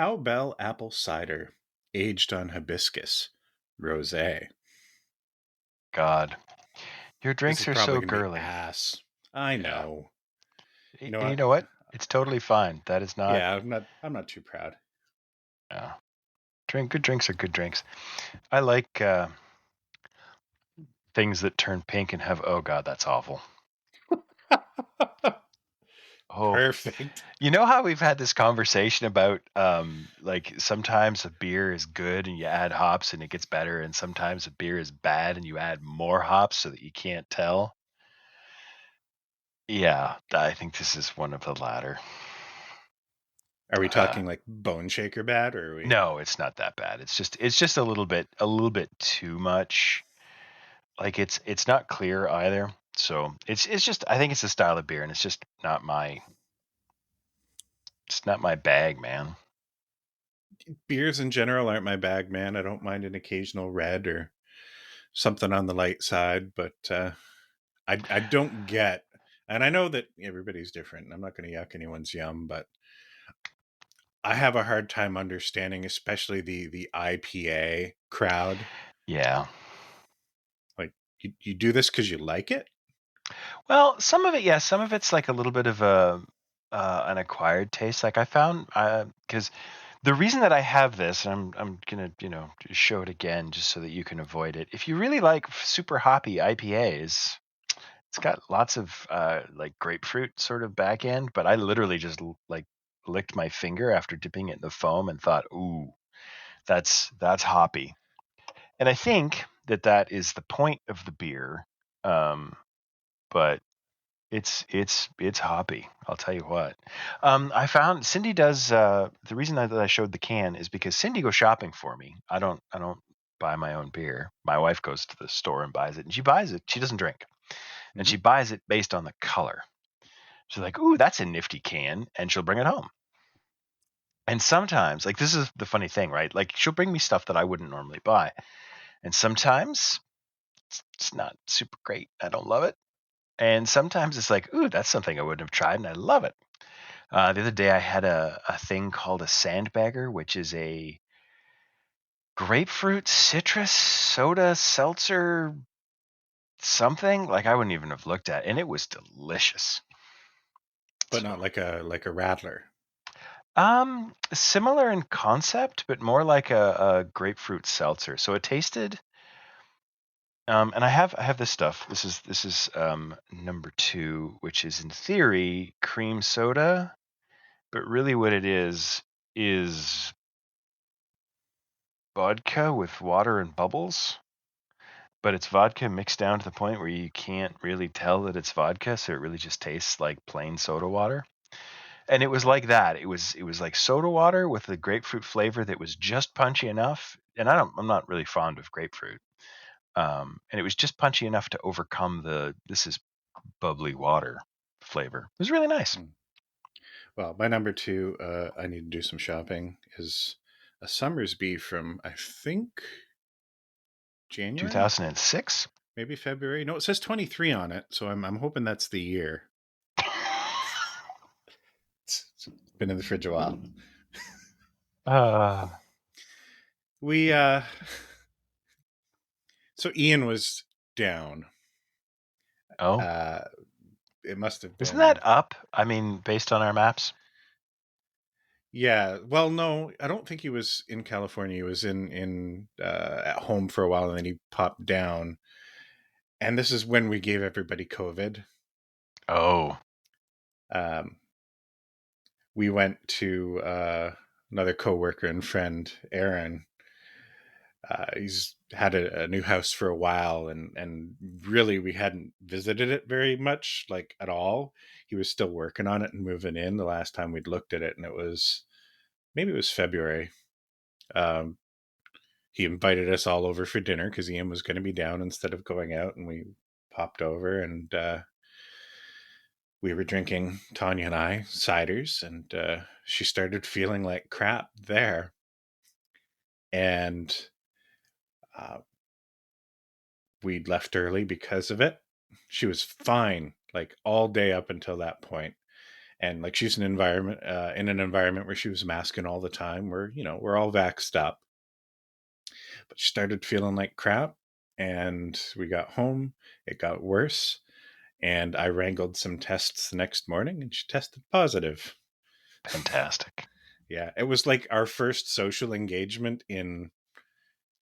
Cowbell apple cider, aged on hibiscus, rosé. God, your This is drinks are probably so going to be girly. ass. I Yeah. know. You know And you what? know what? It's totally fine. That is not. Yeah, I'm not too proud. Drink good drinks are good drinks. I like things that turn pink and have. Oh God, that's awful. Oh, Perfect. you know how we've had this conversation about like sometimes a beer is good and you add hops and it gets better, and sometimes a beer is bad and you add more hops so that you can't tell. Yeah, I think this is one of the latter. Are we Uh, talking like bone shaker bad, or are we? no, it's not that bad. It's just a little bit too much. Like it's not clear either. So it's just I think it's a style of beer and it's not my bag, man. Beers in general aren't my bag, man. I don't mind an occasional red or something on the light side, but I don't get. And I know that everybody's different. And I'm not going to yuck anyone's yum, but I have a hard time understanding, especially the IPA crowd. Yeah. Like, you do this because you like it. Well, some of it, yes. Some of it's like a little bit of a an acquired taste. Like I found, because the reason that I have this, and I'm gonna just show it again just so that you can avoid it. If you really like super hoppy IPAs, it's got lots of like grapefruit sort of back end. But I literally just like licked my finger after dipping it in the foam and thought, ooh, that's hoppy. And I think that is the point of the beer. Um, but it's hoppy. I'll tell you what. I found Cindy does. The reason that I showed the can is because Cindy goes shopping for me. I don't buy my own beer. My wife goes to the store and buys it, and she buys it. She doesn't drink, and Hmm. she buys it based on the color. She's like, "Ooh, that's a nifty can," and she'll bring it home. And sometimes, like this is the funny thing, right? Like she'll bring me stuff that I wouldn't normally buy, and sometimes it's not super great. I don't love it, and sometimes it's like, "Ooh, that's something I wouldn't have tried, and I love it." The other day I had a thing called a sandbagger, which is a grapefruit citrus soda seltzer something. Like I wouldn't even have looked at, and it was delicious. But So, not like a rattler. similar in concept, but more like a grapefruit seltzer. So it tasted. And I have this stuff. This is number two, which is in theory cream soda, but really what it is vodka with water and bubbles, but it's vodka mixed down to the point where you can't really tell that it's vodka, so it really just tastes like plain soda water. And it was like that. It was like soda water with a grapefruit flavor that was just punchy enough. And I'm not really fond of grapefruit. And it was just punchy enough to overcome the this is bubbly water flavor. It was really nice. Hmm. Well, my number two, I need to do some shopping, is a Summersby from, I think, January, 2006. maybe February. No, it says 23 on it, so I'm hoping that's the year. It's been in the fridge a while. uh, We so Ian was down. oh, Uh, it must have isn't been. that up? I mean, based on our maps. Yeah. Well, no, I don't think he was in California. He was in at home for a while, and then he popped down. And this is when we gave everybody COVID. Oh, Um, we went to another coworker and friend, Aaron. He's had a new house for a while, and really we hadn't visited it very much, like at all. He was still working on it and moving in the last time we'd looked at it, and it was maybe it was February. Um, he invited us all over for dinner because Ian was going to be down instead of going out, and we popped over, and we were drinking, Tanya and I, ciders, and she started feeling like crap there, and uh, we left early because of it. She was fine like all day up until that point, and like she's an environment in an environment where she was masking all the time. Where we're all vaxxed up, but she started feeling like crap, and we got home. It got worse, and I wrangled some tests the next morning, and she tested positive. Fantastic. Yeah, it was like our first social engagement in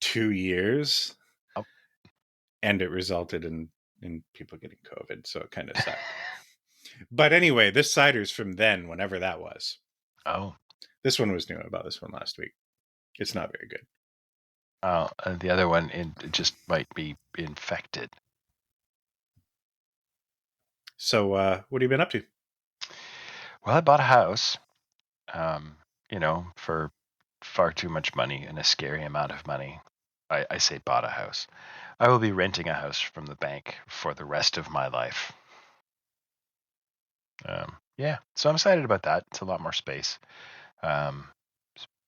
2 years, Oh. and it resulted in people getting COVID. So it kind of sucked. But anyway, this cider's from then, whenever that was. Oh. This one was new. About this one last week. It's not very good. The other one it just might be infected. So, what have you been up to? Well, I bought a house, for far too much money and a scary amount of money. I say bought a house. I will be renting a house from the bank for the rest of my life. Yeah, so I'm excited about that. It's a lot more space. Um,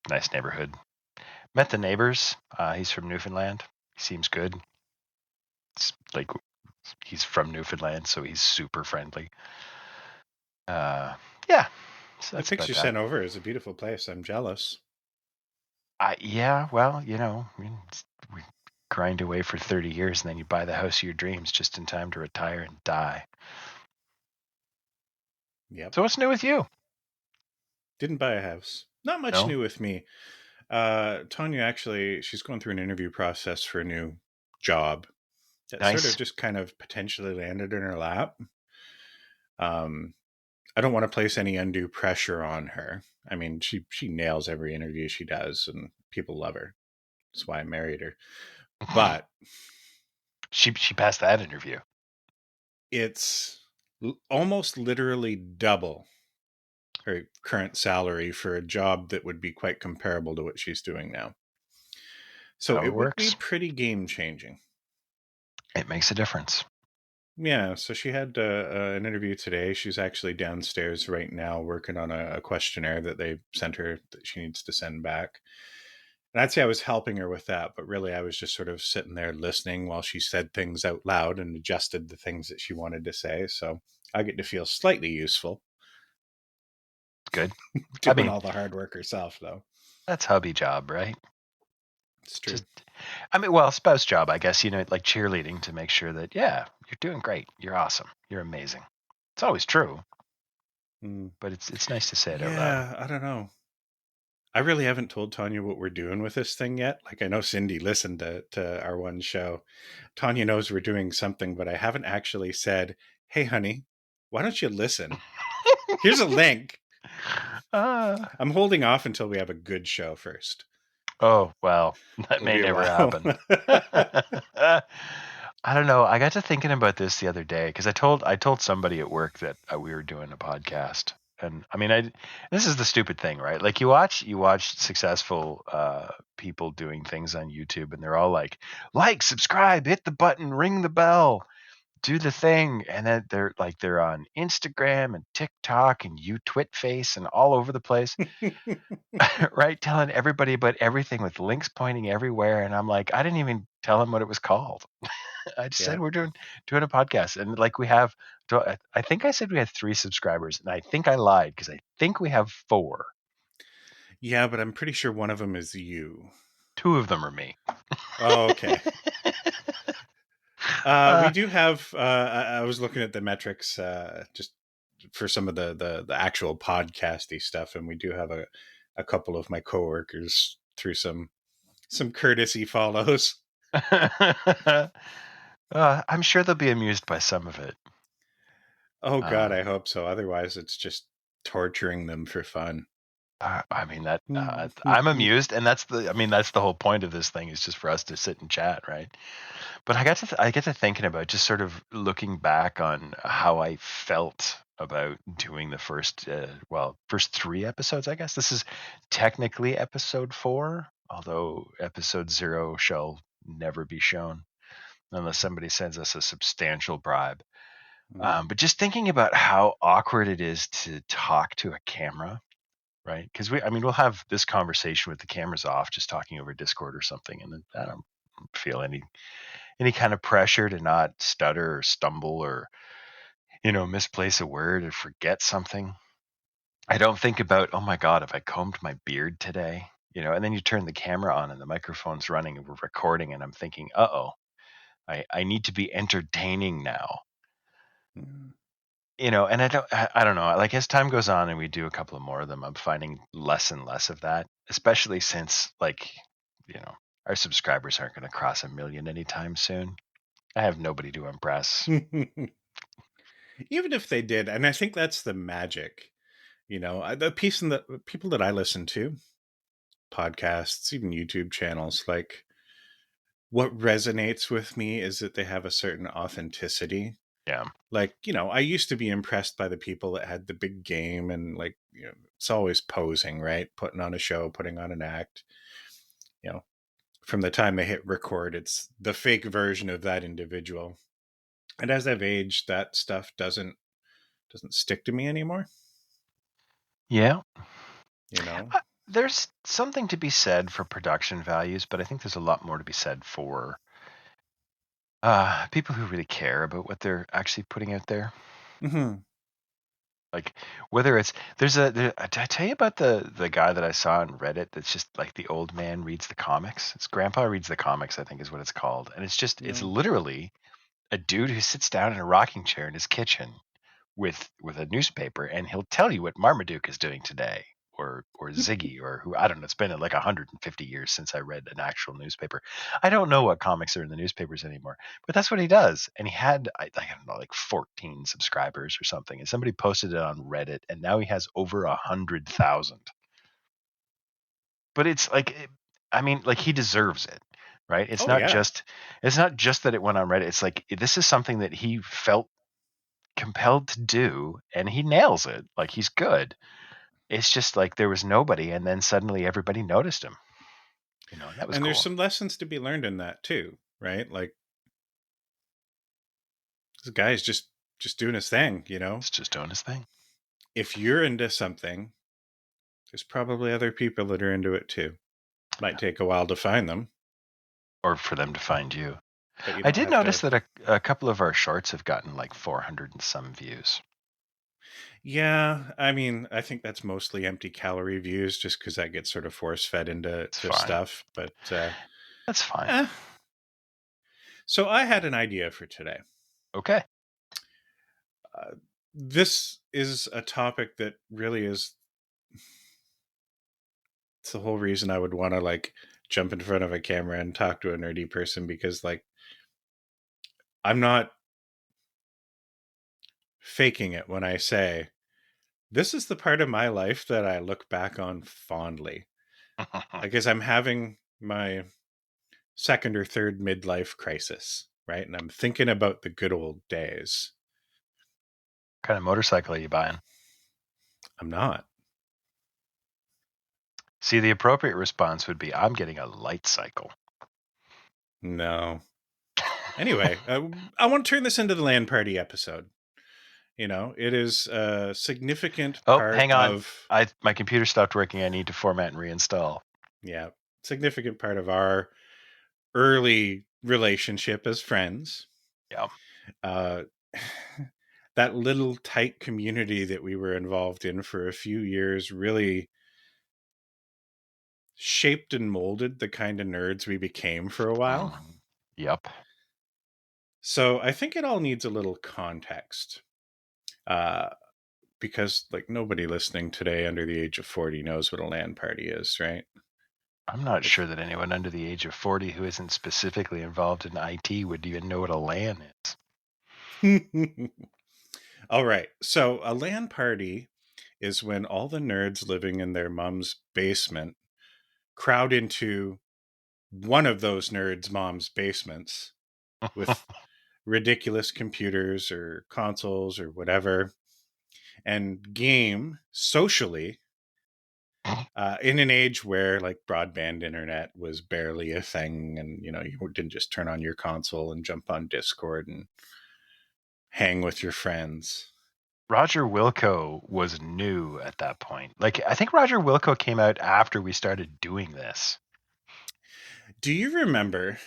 Nice neighborhood. Met the neighbors. He's from Newfoundland. He seems good. It's like he's from Newfoundland, so he's super friendly. Yeah, so The that's picture about you that. sent over is a beautiful place. I'm jealous. Yeah, well, we grind away for 30 years and then you buy the house of your dreams just in time to retire and die. Yep. So what's new with you? Didn't buy a house. Not much No? new with me. Tanya actually, she's going through an interview process for a new job that sort of Nice. just kind of potentially landed in her lap. Um, I don't want to place any undue pressure on her. I mean, she nails every interview she does, and people love her. That's why I married her. But She passed that interview. it's almost literally double her current salary for a job that would be quite comparable to what she's doing now. So How it it would be works. pretty game changing. It makes a difference. Yeah, so she had an interview today. She's actually downstairs right now working on a questionnaire that they sent her that she needs to send back. And I'd say I was helping her with that, but really I was just sort of sitting there listening while she said things out loud and adjusted the things that she wanted to say. So I get to feel slightly useful Good. I doing mean, all the hard work herself, though. that's hubby job, right? It's true. Just, I mean, well, spouse job, I guess, like cheerleading to make sure that, yeah, you're doing great. You're awesome. You're amazing. It's always true, Mm. but it's nice to say it out loud. Yeah, I don't know. I really haven't told Tanya what we're doing with this thing yet. Like, I know Cindy listened to our one show. Tanya knows we're doing something, but I haven't actually said, hey, honey, why don't you listen? Here's a link. Uh, I'm holding off until we have a good show first. oh, well, that It'll may be a never while. happen. I don't know. I got to thinking about this the other day because I told somebody at work that we were doing a podcast, and I mean, this is the stupid thing, right? Like you watch successful people doing things on YouTube, and they're all like, subscribe, hit the button, ring the bell, do the thing, and then they're on Instagram and TikTok and Face and all over the place, right? Telling everybody about everything with links pointing everywhere, and I'm like, I didn't even tell them what it was called. I just said Yeah. we're doing a podcast, and like we have. I think I said we had 3 subscribers, and I think I lied because I think we have 4. Yeah, but I'm pretty sure one of them is you. 2 of them are me. Oh, okay. We uh, do have. I was looking at the metrics just for some of the actual podcasty stuff, and we do have a couple of my coworkers through some courtesy follows. I'm sure they'll be amused by some of it. Oh God, I Um, hope so. Otherwise, it's just torturing them for fun. I mean that I'm amused, and that's the whole point of this thing is just for us to sit and chat, right? But I get to thinking about just sort of looking back on how I felt about doing the first 3 episodes. I guess this is technically episode 4, although episode 0 shall never be shown unless somebody sends us a substantial bribe. Mm. But just thinking about how awkward it is to talk to a camera, right? Because we'll have this conversation with the cameras off, just talking over Discord or something, and then I don't feel any kind of pressure to not stutter or stumble or misplace a word or forget something. I don't think about, oh my God, have I combed my beard today? You know, and then you turn the camera on and the microphone's running and we're recording, and I'm thinking, uh-oh, I need to be entertaining now. Mm. You know, and I don't know. Like as time goes on and we do a couple of more of them, I'm finding less and less of that, especially since like, you know, our subscribers aren't going to cross 1 million anytime soon. I have nobody to impress. Even if they did, and I think that's the magic. The piece in the people that I listen to, podcasts, even YouTube channels, like what resonates with me is that they have a certain authenticity. Yeah. Like, I used to be impressed by the people that had the big game and like, it's always posing, right? Putting on a show, putting on an act. You know, from the time they hit record, it's the fake version of that individual. And as I've aged, that stuff doesn't stick to me anymore, Yeah. you know. There's something to be said for production values, but I think there's a lot more to be said for people who really care about what they're actually putting out there. Mhm. Like whether it's did I tell you about the guy that I saw on Reddit that's just like the old man reads the comics? It's Grandpa Reads the Comics, I think is what it's called. And it's No. literally a dude who sits down in a rocking chair in his kitchen with a newspaper, and he'll tell you what Marmaduke is doing today, or Ziggy, or who, I don't know. It's been like 150 years since I read an actual newspaper. I don't know what comics are in the newspapers anymore, but that's what he does. And he had I don't know, like 14 subscribers or something, and somebody posted it on Reddit, and now he has over 100,000. But it's like, I mean, like he deserves it, right? Oh yeah. It's not just that it went on Reddit. It's like this is something that he felt compelled to do, and he nails it. Like he's good. It's just like there was nobody, and then suddenly everybody noticed him. You know, and that was And there's cool. some lessons to be learned in that too, right? Like this guy's just doing his thing. He's just doing his thing. If you're into something, there's probably other people that are into it too. Might Yeah. take a while to find them, Or for them to find you. but you I don't did have notice to. that a couple of our shorts have gotten like 400 and some views. Yeah, I mean, I think that's mostly empty calorie views just because that gets sort of force fed into It's to fine. stuff. But That's fine. eh. So I had an idea for today. Okay. Uh, this is a topic that really is it's the whole reason I would want to like jump in front of a camera and talk to a nerdy person because like I'm not faking it when I say this is the part of my life that I look back on fondly. I guess I'm having my second or third midlife crisis, right? And I'm thinking about the good old days. Kind of motorcycle are you buying? I'm not. See, the appropriate response would be, I'm getting a light cycle. No. Anyway, I want to turn this into the land party episode. It is a significant Oh, part hang on. of, My computer stopped working. I need to format and reinstall. yeah, significant part of our early relationship as friends. Yeah. Uh, that little tight community that we were involved in for a few years really shaped and molded the kind of nerds we became for a while. Mm. Yep. So I think it all needs a little context. Uh, because like nobody listening today under the age of 40 knows what a LAN party is, right? I'm not Like sure that anyone under the age of 40 who isn't specifically involved in IT would even know what a LAN is. all right. So a LAN party is when all the nerds living in their mom's basement crowd into one of those nerds' mom's basements with ridiculous computers or consoles or whatever and game socially in an age where like broadband internet was barely a thing and you didn't just turn on your console and jump on Discord and hang with your friends. Roger Wilco was new at that point. Like, I think Roger Wilco came out after we started doing this. Do you remember,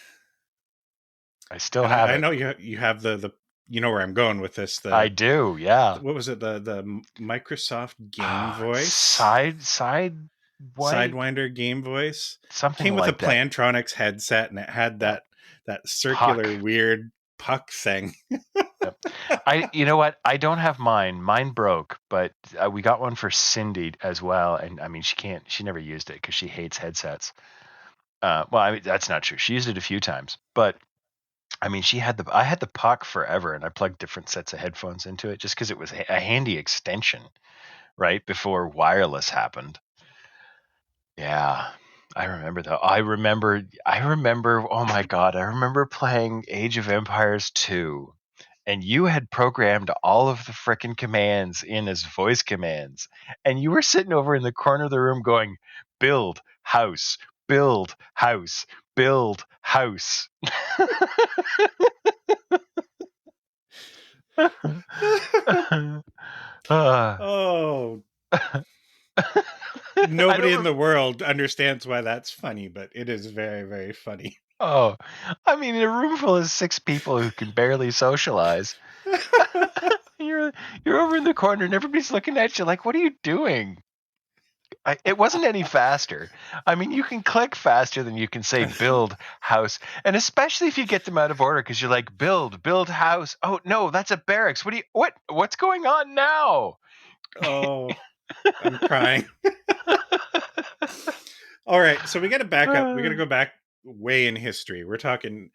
I still and have I it. know you have the you know where I'm going with this. I do, yeah. What was it? The Microsoft Game Ah, Voice, side white, Sidewinder Game Voice, something came with a like that. Plantronics headset, and it had Yep. that Puck. circular weird puck thing. Yep. You know what? I don't have mine. Mine broke, but we got one for Cindy as well. And I mean, she never used it because she hates headsets. Well, I mean, that's not true. She used it a few times, but I mean, I had the puck forever, and I plugged different sets of headphones into it just because it was a handy extension, right? Before wireless happened. Yeah. I remember though. I remember, oh my God, I remember playing Age of Empires 2, and you had programmed all of the frickin' commands in as voice commands, and you were sitting over in the corner of the room going, build house, build house, build house. Uh, Oh, I nobody don't in the world understands why that's funny, but it is very, very funny. oh, I mean, in a room full of 6 people who can barely socialize, you're you're over in the corner and everybody's looking at you like, "What are you doing?" It wasn't any faster. I mean, you can click faster than you can say build house, and especially if you get them out of order because you're like build house. Oh no, that's a barracks. What's going on now? Oh, I'm crying. All right, so we got to back up. We got to go back way in history. We're talking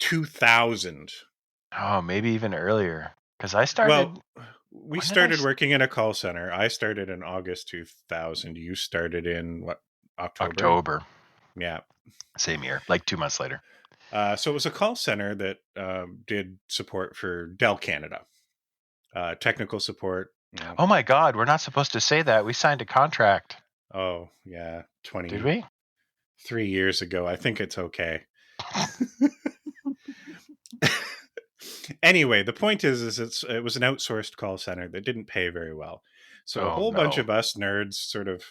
2000. Oh, maybe even earlier because I Well, started. we When did I? started working in a call center. I started in August 2000. You started in what, October? October, Yeah. same year, like 2 months later. So it was a call center that did support for Dell Canada, technical support. Oh my God, we're not supposed to say that. We signed a contract, Oh, yeah, did 23 we? years ago. I think it's okay. Anyway, the point is it was an outsourced call center that didn't pay very well. So a Oh whole bunch no. of us nerds sort of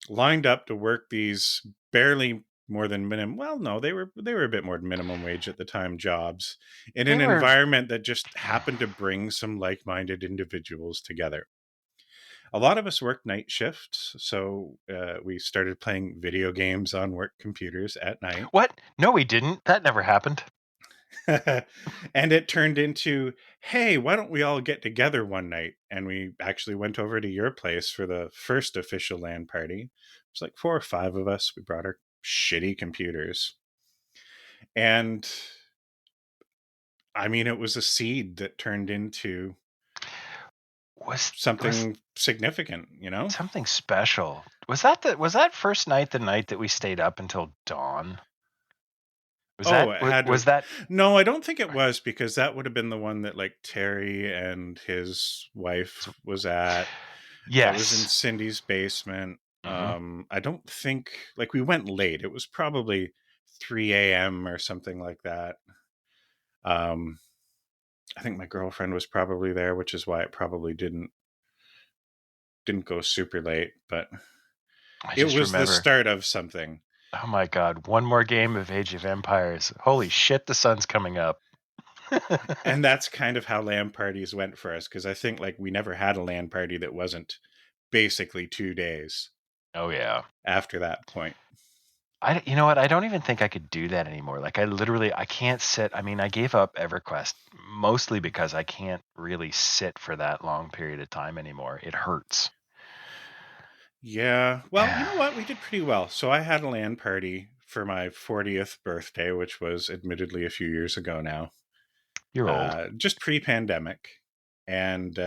lined up to work these barely more than minimum, well, no, they were a bit more than minimum wage at the time, jobs in They an were. environment that just happened to bring some like-minded individuals together. A lot of us worked night shifts, so we started playing video games on work computers at night. What? No, we didn't. That never happened. And it turned into, hey, why don't we all get together one night? And we actually went over to your place for the first official LAN party. It was like 4 or 5 of us. We brought our shitty computers. And I mean, it was a seed that turned into Was something significant, you know? something special. Was that first night the night that we stayed up until dawn? Was Oh, that it wa- had to was have. that No, I don't think it was, because that would have been the one that like Terry and his wife was at. That was in yes. Cindy's basement. Hmm. I don't think, like, we went late. It was probably 3 a.m. or something like that. Um, I think my girlfriend was probably there, which is why it probably didn't go super late. But I it just was the remember. start of something, Oh my God, one more game of Age of Empires. Holy shit, the sun's coming up. and that's kind of how LAN parties went for us. Because I think like we never had a LAN party that wasn't basically 2 days Oh yeah. after that point. You know what? I don't even think I could do that anymore. Like I can't sit. I mean, I gave up EverQuest mostly because I can't really sit for that long period of time anymore. It hurts. Yeah. Well, you Yeah. know what? We did pretty well. So I had a LAN party for my 40th birthday, which was admittedly a few years ago now, You're old. just pre pandemic. And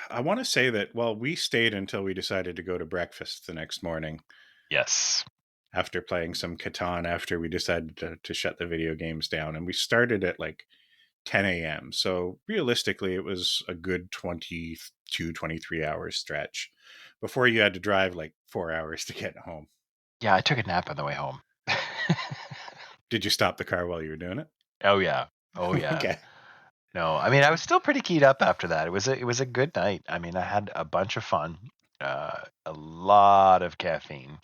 I want to say that, well, we stayed until we decided to go to breakfast the next morning Yes. after playing some Catan, after we decided to shut the video games down. And we started at like 10 a.m. So realistically, it was a good 22, 23 hour stretch before you had to drive like 4 hours to get home. Yeah, I took a nap on the way home. Did you stop the car while you were doing it? Oh yeah. Oh yeah. Okay. No, I mean I was still pretty keyed up after that. It was a good night. I mean, I had a bunch of fun. A lot of caffeine.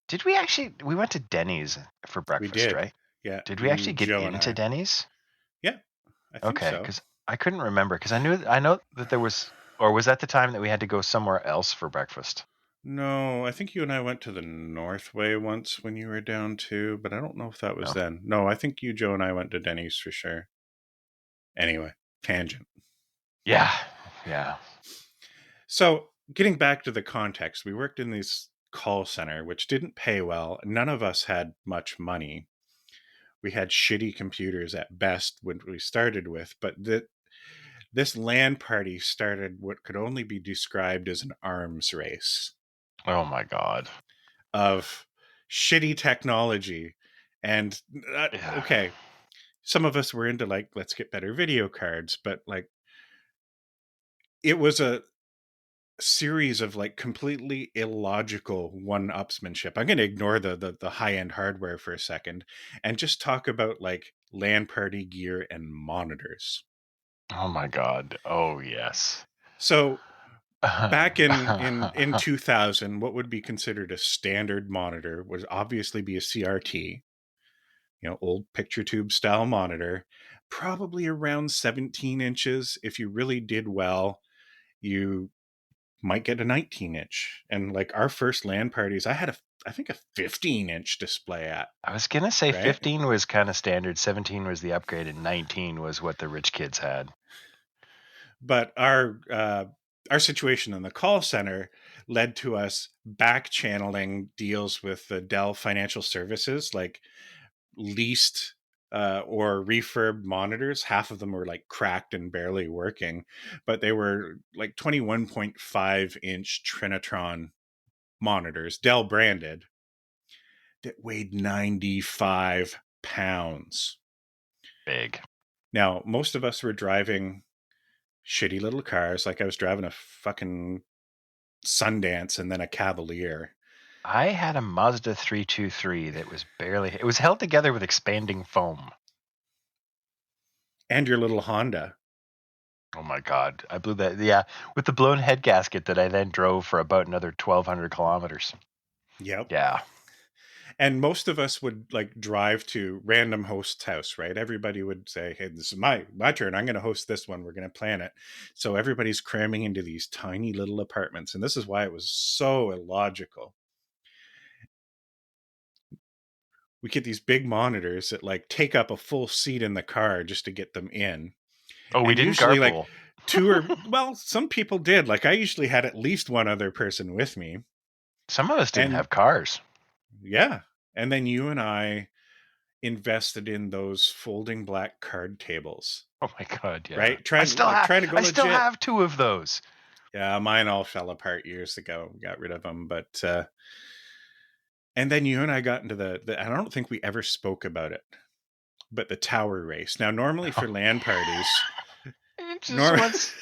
Did we actually? We went to Denny's for We breakfast, did. right? Yeah, Did we you, actually get Joe, and into I. Denny's? Yeah, I think Okay, so. because I couldn't remember because I know that there was, or was that the time that we had to go somewhere else for breakfast? No, I think you and I went to the Northway once when you were down too, but I don't know if that was No. then. No, I think you, Joe, and I went to Denny's for sure. Anyway, tangent. Yeah, yeah. So, getting back to the context, we worked in this call center, which didn't pay well. None of us had much money. We had shitty computers at best when we started with, but this LAN party started what could only be described as an arms race Oh my God. of shitty technology. And Yeah. okay, some of us were into like, let's get better video cards, but like, it was a series of like completely illogical one-upsmanship. I'm going to ignore the high-end hardware for a second and just talk about like LAN party gear and monitors. Oh my God. Oh yes. So back in 2000, what would be considered a standard monitor would obviously be a CRT, old picture tube style monitor, probably around 17 inches. If you really did well, you might get a 19-inch. And like our first LAN parties, I think a 15-inch display at, I was gonna say right? 15 was kind of standard, 17 was the upgrade, and 19 was what the rich kids had. But our situation in the call center led to us back channeling deals with the Dell Financial Services, like leased or refurb monitors. Half of them were like cracked and barely working, but they were like 21.5-inch Trinitron monitors, Dell branded, that weighed 95 pounds. Big. Now, most of us were driving shitty little cars. Like I was driving a fucking Sundance and then a Cavalier. I had a Mazda 323 that was barely, it was held together with expanding foam. And your little Honda. Oh my God. I blew that. Yeah. With the blown head gasket that I then drove for about another 1,200 kilometers. Yep. Yeah. And most of us would like drive to random host's house, right? Everybody would say, "Hey, this is my turn. I'm going to host this one. We're going to plan it." So everybody's cramming into these tiny little apartments, and this is why it was so illogical. We get these big monitors that like take up a full seat in the car just to get them in. Oh, we And didn't usually like carpool. two or well, some people did. Like I usually had at least one other person with me. Some of us didn't And have cars. yeah. And then you and I invested in those folding black card tables, Oh my God. Yeah. right? Trying to go I still legit. have two of those. Yeah, mine all fell apart years ago. We got rid of them, but and then you and I got into the I don't think we ever spoke about it, but the tower race. Now, normally for LAN parties, It just nor- wants.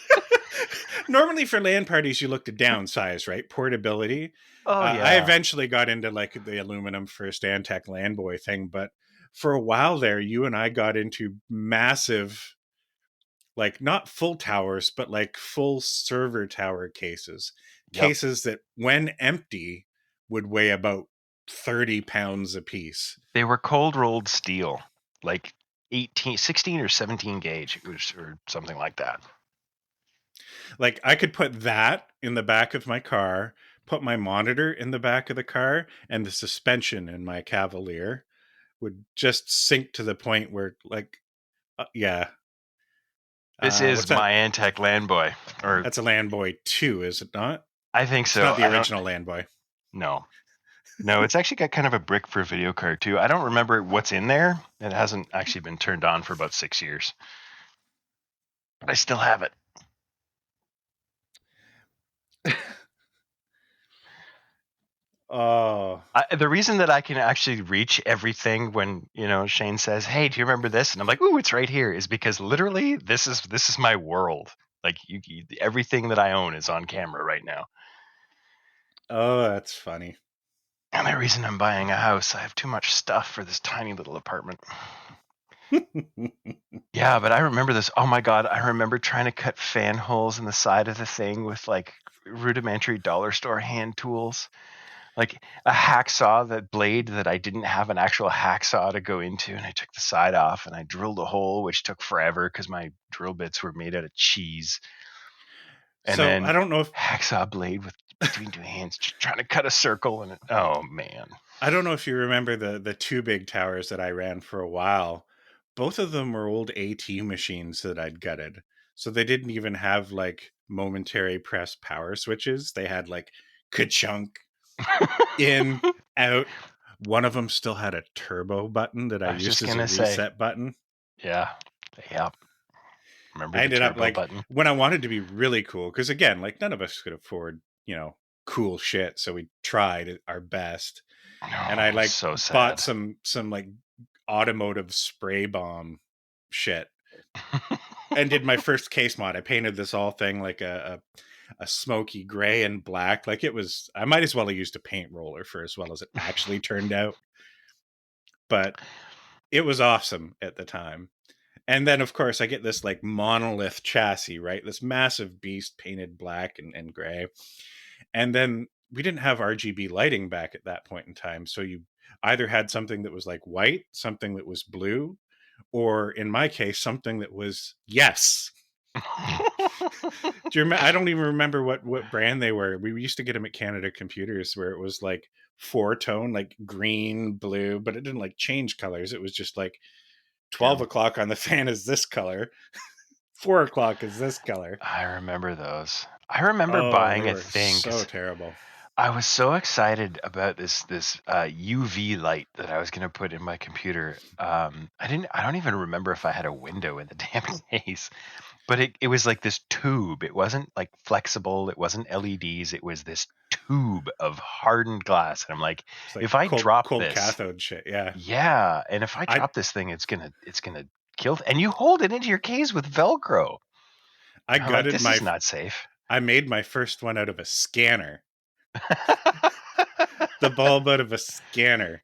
normally for LAN parties, you look to downsize, right? Portability. Oh I yeah. eventually got into like the aluminum for Stantec LAN boy thing, but for a while there, you and I got into massive, like not full towers, but like full server tower cases, Yep. cases that when empty would weigh about 30 pounds a piece. They were cold rolled steel, like 18, 16 or 17 gauge, or something like that. Like I could put that in the back of my car, put my monitor in the back of the car, and the suspension in my Cavalier would just sink to the point where like yeah. This is What's that? my Antec Landboy, or That's a Landboy 2, is it not? I think It's so. not the I don't original Landboy. know. No, it's actually got kind of a brick for a video card too. I don't remember what's in there. It hasn't actually been turned on for about 6 years, but I still have it. Oh, The reason that I can actually reach everything when Shane says, "Hey, do you remember this?" and I'm like, "Ooh, it's right here," is because literally this is my world. Like everything that I own is on camera right now. oh, that's funny. And the reason I'm buying a house, I have too much stuff for this tiny little apartment. Yeah, but I remember this. Oh my God, I remember trying to cut fan holes in the side of the thing with like rudimentary dollar store hand tools. like a hacksaw, that blade that I didn't have an actual hacksaw to go into, and I took the side off and I drilled a hole, which took forever because my drill bits were made out of cheese. And So I then don't know if hacksaw blade with between two hands, just trying to cut a circle, and oh man. I don't know if you remember the two big towers that I ran for a while. Both of them were old AT machines that I'd gutted. So they didn't even have like momentary press power switches. They had like ka-chunk, in, out. One of them still had a turbo button that I I was used just as a gonna say, reset button. yeah, yeah. Remember I the ended up turbo like button? when I wanted to be really cool, because again, like none of us could afford, cool shit. So we tried our best. And I Oh, like so bought sad. some like automotive spray bomb shit and did my first case mod. I painted this all thing like a smoky gray and black. Like it was, I might as well have used a paint roller for as well as it actually turned out. But it was awesome at the time. And then, of course, I get this like monolith chassis, right? This massive beast painted black and gray. And then we didn't have RGB lighting back at that point in time. So you either had something that was like white, something that was blue, or in my case, something that was yes. Do you remember? I don't even remember what brand they were. We used to get them at Canada Computers, where it was like four tone, like green, blue, but it didn't like change colors. It was just like Yeah, 12 o'clock on the fan is this color, 4 o'clock is this color. I remember those. I remember Oh, they buying a were thing so because terrible. I was so excited about this UV light that I was going to put in my computer. I don't even remember if I had a window in the damn case, but it was like this tube. It wasn't like flexible. It wasn't LEDs. It was this tube of hardened glass. And I'm like, It's like if I cold drop cold this, cathode shit. Yeah. yeah, and if I I drop this thing, it's gonna kill. And you hold it into your case with Velcro. I I'm like, gutted this my is not safe. I made my first one out of a scanner. The bulb out of a scanner.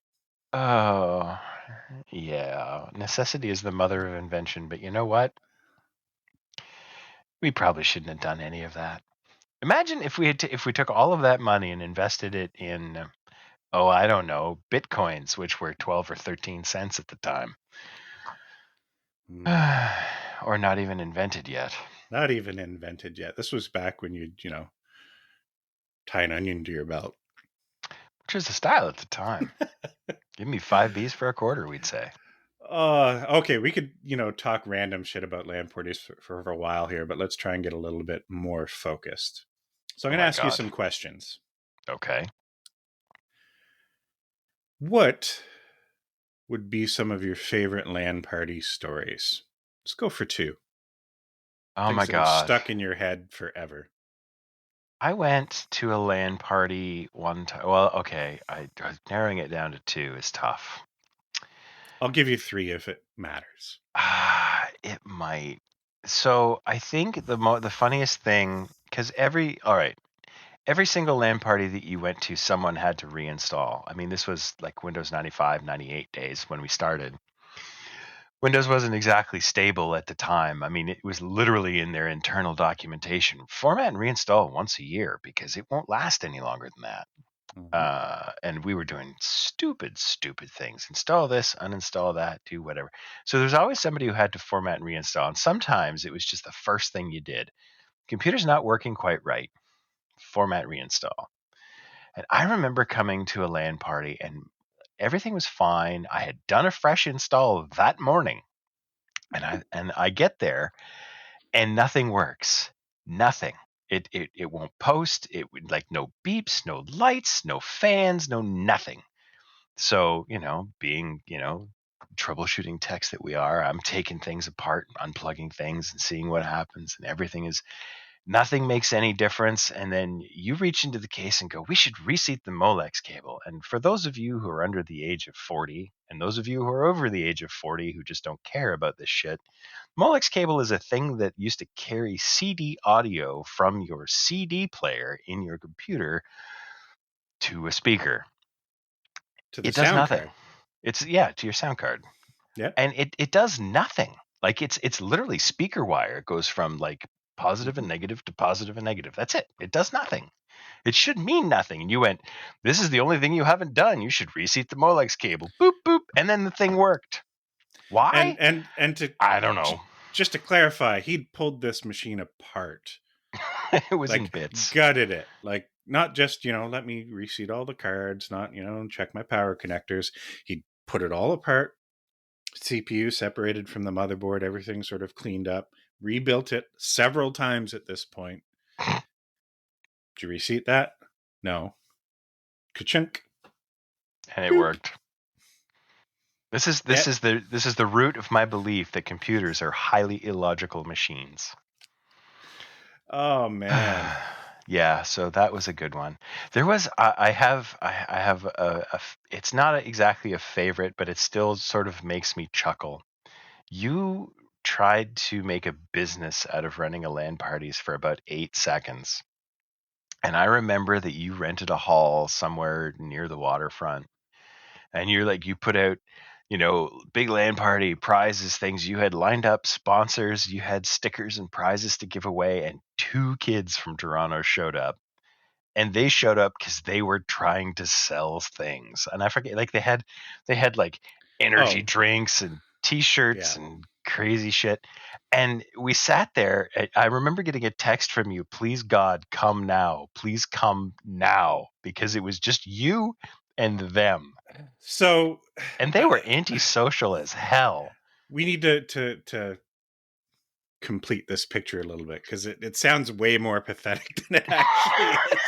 Oh, yeah. Necessity is the mother of invention, but you know what? We probably shouldn't have done any of that. Imagine if if we took all of that money and invested it in, oh, I don't know, bitcoins, which were 12 or 13 cents at the time, Mm, or not even invented yet. not even invented yet. This was back when you'd tie an onion to your belt. Which was the style at the time. Give me 5 Bs for a quarter, we'd say. Okay, we could, talk random shit about land porters for a while here, but let's try and get a little bit more focused. So I'm Oh going to my ask you God. some questions. Okay. What would be some of your favorite land party stories? Let's go for two. Oh Things my that have God. stuck in your head forever. I went to a LAN party one time. Well, okay. Narrowing it down to two is tough. I'll give you three if it matters. It might. So I think the funniest thing, because every single LAN party that you went to, someone had to reinstall. I mean, this was like Windows 95, 98 days when we started. Windows wasn't exactly stable at the time. I mean, it was literally in their internal documentation. Format and reinstall once a year because it won't last any longer than that. Hmm. And we were doing stupid, stupid things. Install this, uninstall that, do whatever. So there's always somebody who had to format and reinstall. And sometimes it was just the first thing you did. Computer's not working quite right. Format, reinstall. And I remember coming to a LAN party and everything was fine. I had done a fresh install that morning. And I get there and nothing works. Nothing. It won't post. It would like no beeps, no lights, no fans, no nothing. So, being, troubleshooting techs that we are, I'm taking things apart, unplugging things and seeing what happens, and everything is nothing makes any difference. And then you reach into the case and go, we should reseat the Molex cable. And for those of you who are under the age of 40, and those of you who are over the age of 40 who just don't care about this shit, Molex cable is a thing that used to carry CD audio from your CD player in your computer to a speaker. To the It does sound nothing. card. It's yeah, to your sound card. Yep. And it does nothing. Like it's literally speaker wire. It goes from like Positive and Mhm. negative to positive and negative. That's it. It does nothing. It should mean nothing. And you went, this is the only thing you haven't done. You should reseat the Molex cable. Boop, boop. And then the thing worked. Why? And to I don't know. just to clarify, he'd pulled this machine apart, It was in like bits. gutted it, like not just let me reseat all the cards, not check my power connectors. He'd put it all apart, CPU separated from the motherboard, everything sort of cleaned up, rebuilt it several times at this point. Did you reseat that? No. Ka-chunk. And it Boop. worked. This is Eh, this is the this is the root of my belief that computers are highly illogical machines. oh man. Yeah, so that was a good one. There was I have it's not exactly a favorite, but it still sort of makes me chuckle. You tried to make a business out of running a LAN parties for about 8 seconds. And I remember that you rented a hall somewhere near the waterfront and you're like, you put out, big LAN party prizes, things you had lined up, sponsors, you had stickers and prizes to give away. And two kids from Toronto showed up and they showed up because they were trying to sell things. And I forget, like they had like energy Oh, drinks and T-shirts yeah. and crazy shit. And we sat there. I remember getting a text from you, please God, come now, please come now, because it was just you and them, So and they were antisocial as hell. we need to complete this picture a little bit because it sounds way more pathetic than it actually is.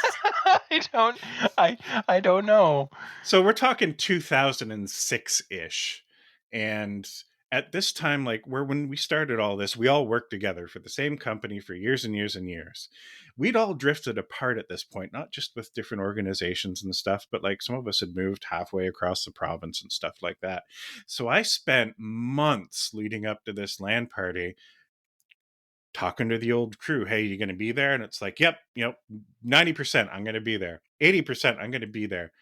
I don't, I don't know. So we're talking 2006 ish, and at this time, like when we started all this, we all worked together for the same company for years and years and years. We'd all drifted apart at this point, not just with different organizations and stuff, but like some of us had moved halfway across the province and stuff like that. So I spent months leading up to this land party talking to the old crew. Hey, you going to be there? And it's like, yep, 90% I'm going to be there. 80% I'm going to be there.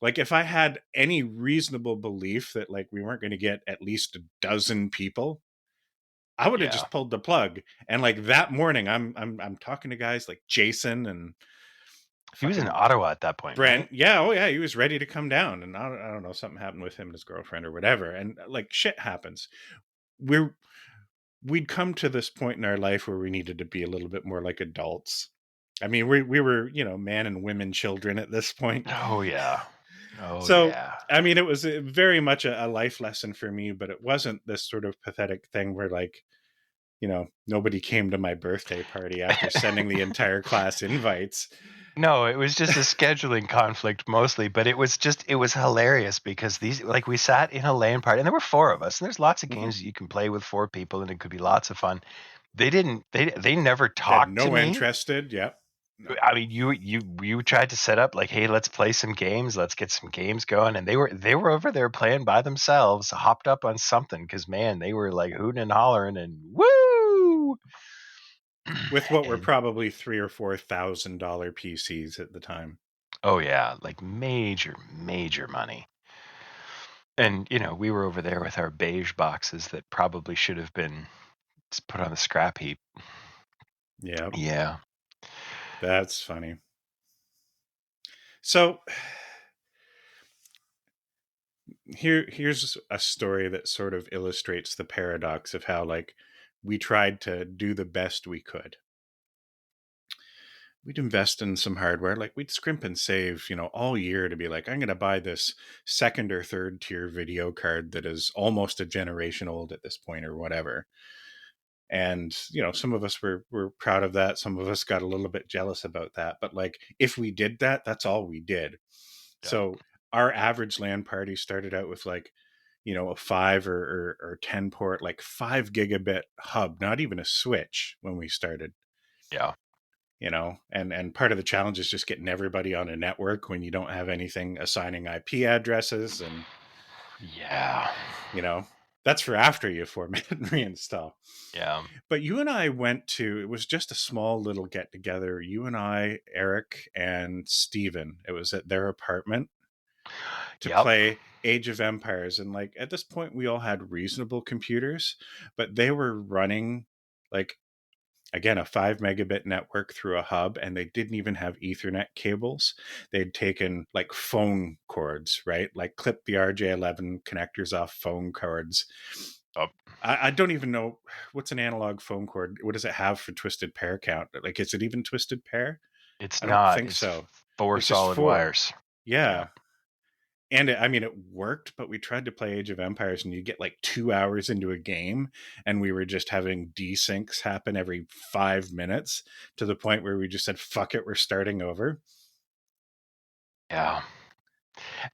Like if I had any reasonable belief that like we weren't going to get at least a dozen people, I would have Yeah, just pulled the plug. And like that morning, I'm talking to guys like Jason and he was in fucking Ottawa at that point, right? Brent. Yeah, oh yeah, he was ready to come down, and I don't know, something happened with him and his girlfriend or whatever, and like shit happens. We're we'd come to this point in our life where we needed to be a little bit more like adults. I mean, we were man and women children at this point. Oh yeah, oh So, yeah. I mean, it was very much a life lesson for me, but it wasn't this sort of pathetic thing where, like, nobody came to my birthday party after sending the entire class invites. No, it was just a scheduling conflict mostly, but it was hilarious because these, like, we sat in a LAN party and there were four of us and there's lots of Mhm. games that you can play with four people and it could be lots of fun. They never They had talked to no me. interested. Yep. No. I mean, you tried to set up like, hey, let's play some games, let's get some games going, and they were over there playing by themselves, hopped up on something because man, they were like hooting and hollering and woo. With what were And probably $3,000 or $4,000 PCs at the time. oh yeah, like major, major money. And, we were over there with our beige boxes that probably should have been put on the scrap heap. Yep. Yeah. That's funny. So here's a story that sort of illustrates the paradox of how like we tried to do the best we could. We'd invest in some hardware, like we'd scrimp and save, all year to be like, I'm going to buy this second or third tier video card that is almost a generation old at this point or whatever. And some of us were proud of that, some of us got a little bit jealous about that, but like if we did that, that's all we did. Yep. So our average LAN party started out with like a 5 or 10 port, like 5 gigabit hub, not even a switch when we started. Yeah. And part of the challenge is just getting everybody on a network when you don't have anything assigning IP addresses. And Yeah. you know that's for after you format and reinstall. Yeah. But you and I went to, it was just a small little get together, you and I, Eric and Steven. It was at their apartment to Yep. play Age of Empires. And like at this point we all had reasonable computers, but they were running like Again, a 5 megabit network through a hub, and they didn't even have Ethernet cables. They'd taken like phone cords, right? Like clip the RJ11 connectors off phone cords. Oh, I don't even know what's an analog phone cord. What does it have for twisted pair count? Like, is it even twisted pair? it's I don't not. think It's so. four It's just solid four. wires. Yeah. Yeah. And I mean, it worked, but we tried to play Age of Empires, and you get like 2 hours into a game, and we were just having desyncs happen every 5 minutes to the point where we just said, "Fuck it, we're starting over." Yeah.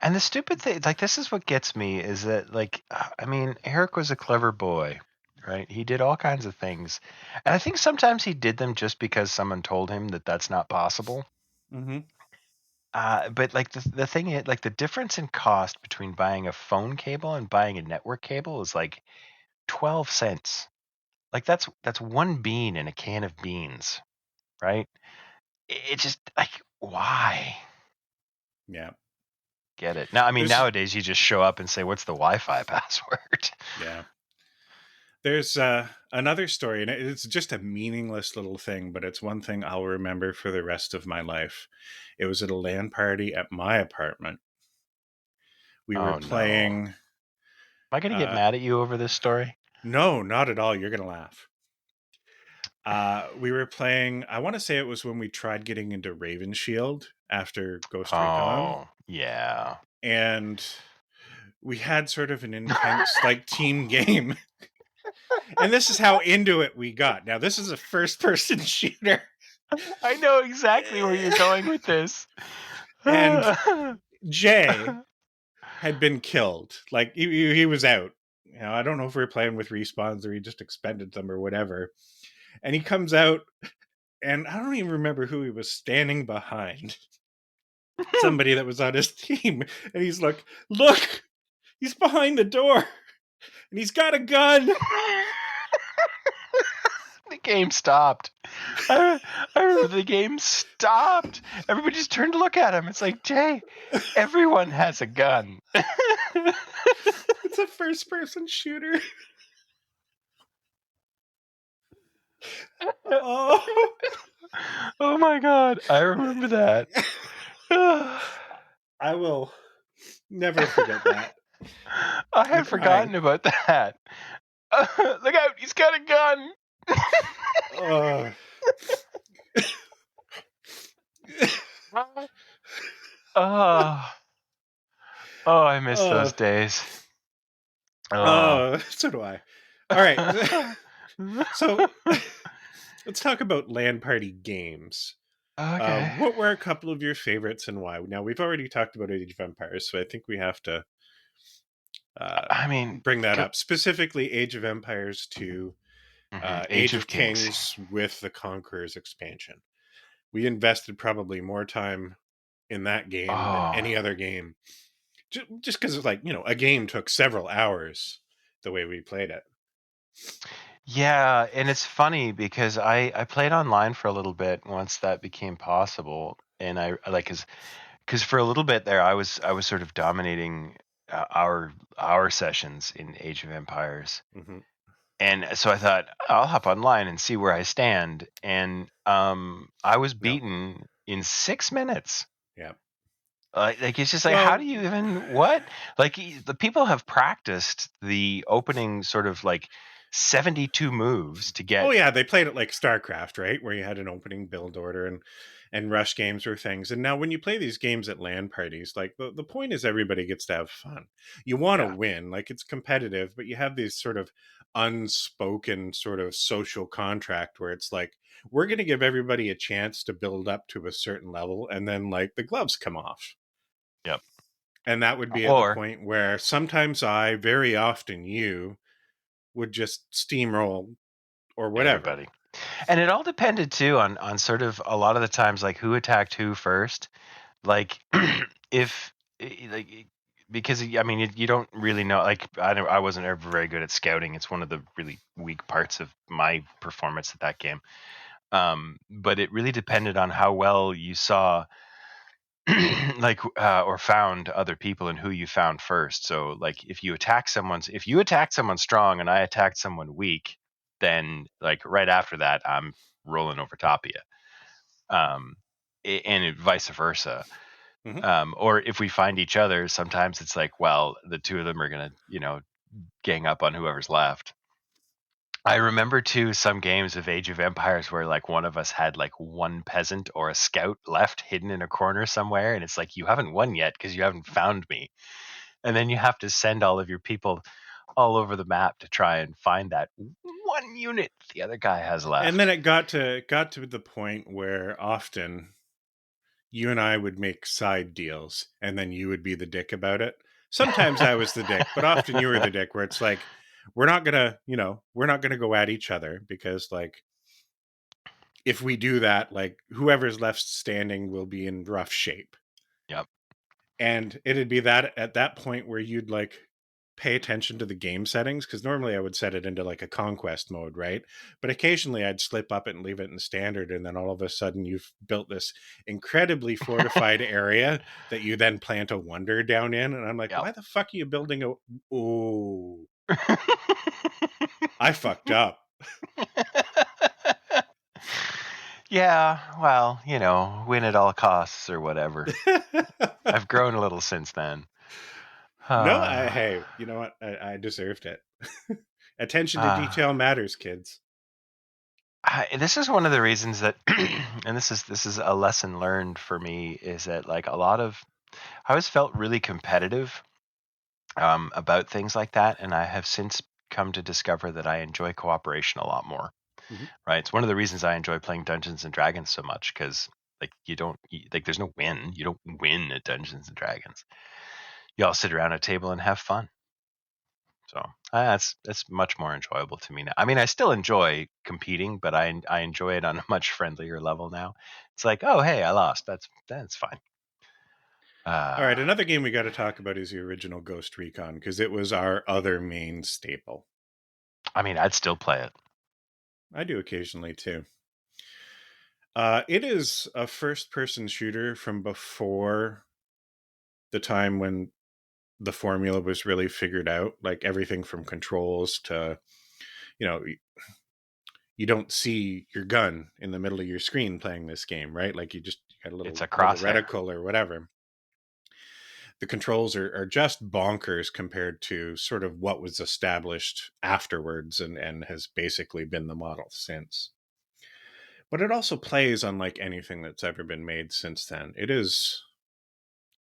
And the stupid thing, like, this is what gets me is that, like, I mean, Eric was a clever boy, right? He did all kinds of things. And I think sometimes he did them just because someone told him that that's not possible. Mm-hmm. But like the thing is, like, the difference in cost between buying a phone cable and buying a network cable is like 12 cents. Like that's one bean in a can of beans, right? It just like, why? Yeah. Get it. Now, I mean, There's nowadays you just show up and say, "What's the Wi-Fi password?" yeah. There's another story, and it's just a meaningless little thing, but it's one thing I'll remember for the rest of my life. It was at a LAN party at my apartment. We were Oh no. playing. Am I going to get Uh, mad at you over this story? no, not at all. You're gonna laugh. We were playing. I want to say it was when we tried getting into Raven Shield after Ghost Recon, Oh, yeah. and we had sort of an intense like team game. And this is how into it we got. Now, this is a first-person shooter, I know exactly where you're going with this. and Oh Jay had been killed. Like he was out. You know, I don't know if we were playing with respawns or he just expended them or whatever. And he comes out, and I don't even remember who he was standing behind. Somebody that was on his team, and he's like, "Look, he's behind the door, and he's got a gun." The game stopped. I remember the game stopped. Everybody just turned to look at him. It's like, Jay, everyone has a gun. It's a first-person shooter. Oh, Oh my god, I remember that. I will never forget that. I I'm had crying. forgotten about that. Look out, he's got a gun. Oh, Oh, oh, I miss oh, those days. Oh. oh. So do I. All right. So let's talk about LAN party games. Okay. What were a couple of your favorites and why? Now we've already talked about Age of Empires, so I think we have to uh, I mean, bring that up. Specifically, Age of Empires 2, Age Age of of Kings. Kings with the Conqueror's expansion. We invested probably more time in that game than Oh, any other game, just because it's like a game took several hours the way we played it. yeah, and it's funny because I played online for a little bit once that became possible, and I like because for a little bit there I was sort of dominating our sessions in Age of Empires, Hmm. and so I thought I'll hop online and see where I stand, and I was No, beaten in 6 minutes. yeah. Like it's just like, how do Well, you even what? Like the people have practiced the opening sort of like 72 moves to oh get. yeah, they played it like StarCraft, right? Where you had an opening build order and rush games or things. And now when you play these games at LAN parties, like the point is everybody gets to have fun. You want to Yeah, win, like it's competitive, but you have these sort of unspoken sort of social contract where it's like we're going to give everybody a chance to build up to a certain level and then like the gloves come off. yep. And that would be at the Or point where sometimes I, very often you, would just steamroll or whatever. everybody. And it all depended too on sort of a lot of the times like who attacked who first. Like if like because I mean you don't really know, like I wasn't ever very good at scouting. It's one of the really weak parts of my performance at that game. But it really depended on how well you saw like or found other people and who you found first. So like if you attack someone strong and I attacked someone weak, then like right after that, I'm rolling over top of you. And vice versa. Hmm. Or if we find each other, sometimes it's like, well, the two of them are gonna, gang up on whoever's left. I remember too some games of Age of Empires where like one of us had like one peasant or a scout left hidden in a corner somewhere, and it's like you haven't won yet because you haven't found me. And then you have to send all of your people all over the map to try and find that one unit the other guy has And then left. it got to the point where often you and I would make side deals, and then you would be the dick about it. Sometimes I was the dick, but often you were the dick. Where it's like, we're not gonna go at each other because, like, if we do that, like, whoever's left standing will be in rough shape. Yep. And it'd be that at that point where you'd like pay attention to the game settings, because normally I would set it into like a conquest mode, right? But occasionally I'd slip up it and leave it in standard, and then all of a sudden you've built this incredibly fortified area that you then plant a wonder down in, and I'm like, Yep. why the fuck are you building a? Oh, I fucked up. Yeah, well, win at all costs or whatever. I've grown a little since then. No, Uh, hey, you know what? I deserved it. Attention to uh, detail matters, kids. this is one of the reasons that, and this is a lesson learned for me, is that like a lot of I always felt really competitive about things like that, and I have since come to discover that I enjoy cooperation a lot more. Mhm. Right, it's one of the reasons I enjoy playing Dungeons and Dragons so much because like like there's no win. You don't win at Dungeons and Dragons. You all sit around a table and have fun. So that's much more enjoyable to me now. I mean, I still enjoy competing, but I enjoy it on a much friendlier level now. It's like, oh hey, I lost. That's fine. All right, Uh, another game we got to talk about is the original Ghost Recon, because it was our other main staple. I mean, I'd still play it. I do occasionally too. It is a first-person shooter from before the time when the formula was really figured out. Like everything from controls to, you know, you don't see your gun in the middle of your screen playing this game, right? Like you got a It's little a little crosshair. reticle or whatever. The controls are just bonkers compared to sort of what was established afterwards, and has basically been the model since. But it also plays unlike anything that's ever been made since then. It is,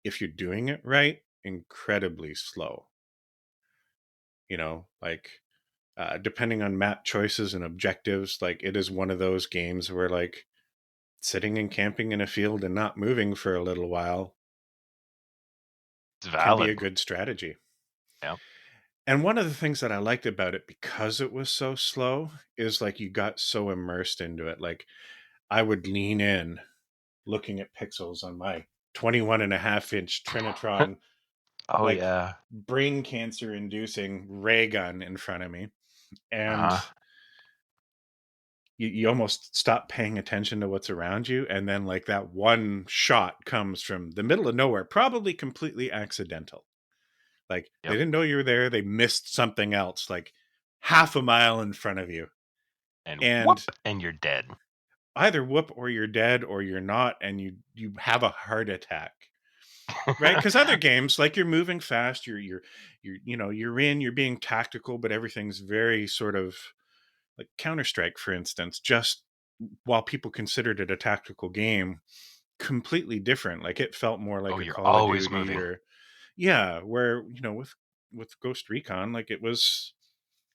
if you're doing it right, incredibly slow. Like, depending on map choices and objectives, like it is one of those games where like sitting and camping in a field and not moving for a little while It's can be valid. a good strategy. Yeah. And one of the things that I liked about it, because it was so slow, is like you got so immersed into it. Like I would lean in looking at pixels on my 21 and a half inch Trinitron, Oh like yeah. brain cancer inducing ray gun in front of me. Uh And huh. you almost stop paying attention to what's around you. And then, like, that one shot comes from the middle of nowhere, probably completely accidental. Like, they Yep. didn't know you were there. They missed something else, like half a mile in front of you. And whoop, And and you're dead. either whoop, or you're dead or you're not, and you have a heart attack. Right? Because other games, like, you're moving fast, you're being tactical, but everything's very sort of like Counter Strike, for instance. Just while people considered it a tactical game, completely different. Like it felt more Oh, like a you're Call of always Duty, moving. or yeah, where with Ghost Recon, like it was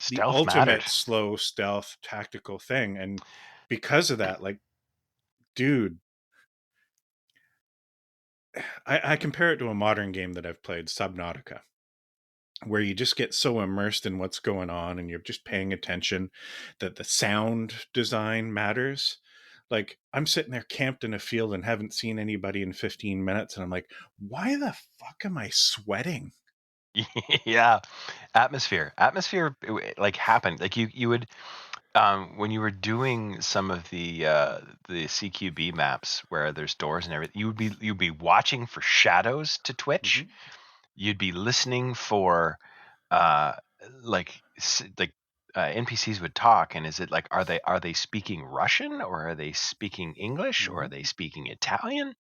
the Stealth mattered. ultimate slow stealth tactical thing. And because of that, like, dude, I compare it to a modern game that I've played, Subnautica, where you just get so immersed in what's going on and you're just paying attention that the sound design matters. Like I'm sitting there camped in a field and haven't seen anybody in 15 minutes, and I'm like, why the fuck am I sweating? Yeah, atmosphere like happened, like you would when you were doing some of the CQB maps where there's doors and everything, you'd be watching for shadows to twitch. Hmm. You'd be listening for uh like like NPCs would talk, and is it like, are they speaking Russian, or are they speaking English, or are Hmm. they speaking Italian?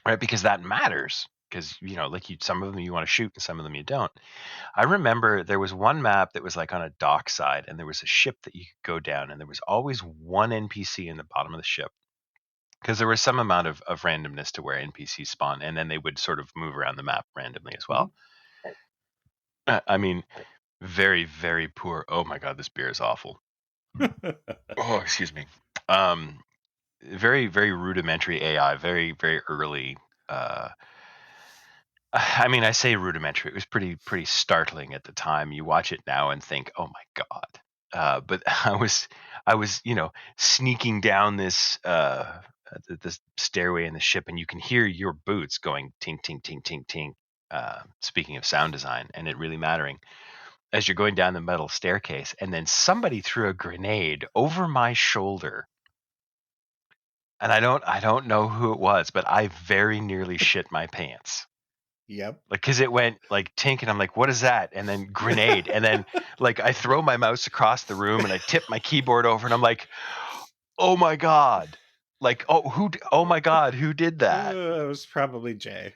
Right, because that matters. Because like some of them you want to shoot, and some of them you don't. I remember there was one map that was like on a dock side, and there was a ship that you could go down, and there was always one NPC in the bottom of the ship, because there was some amount of randomness to where NPCs spawn, and then they would sort of move around the map randomly as well. Hmm. I mean, very, very poor. Oh my god, this beer is awful. Oh, excuse me. Um, very, very rudimentary AI. Very, very early. Uh, I mean, I say rudimentary. It was pretty startling at the time. You watch it now and think, "Oh my god!" But I was sneaking down this stairway in the ship, and you can hear your boots going tink tink tink tink tink. Speaking of sound design, and it really mattering as you're going down the metal staircase, and then somebody threw a grenade over my shoulder, and I don't know who it was, but I very nearly shit my pants. Yep. Like, cause it went like tink, and I'm like, what is that? And then grenade. And then like I throw my mouse across the room, and I tip my keyboard over, and I'm like, oh my God. Like, oh my God, who did that? It was probably Jay.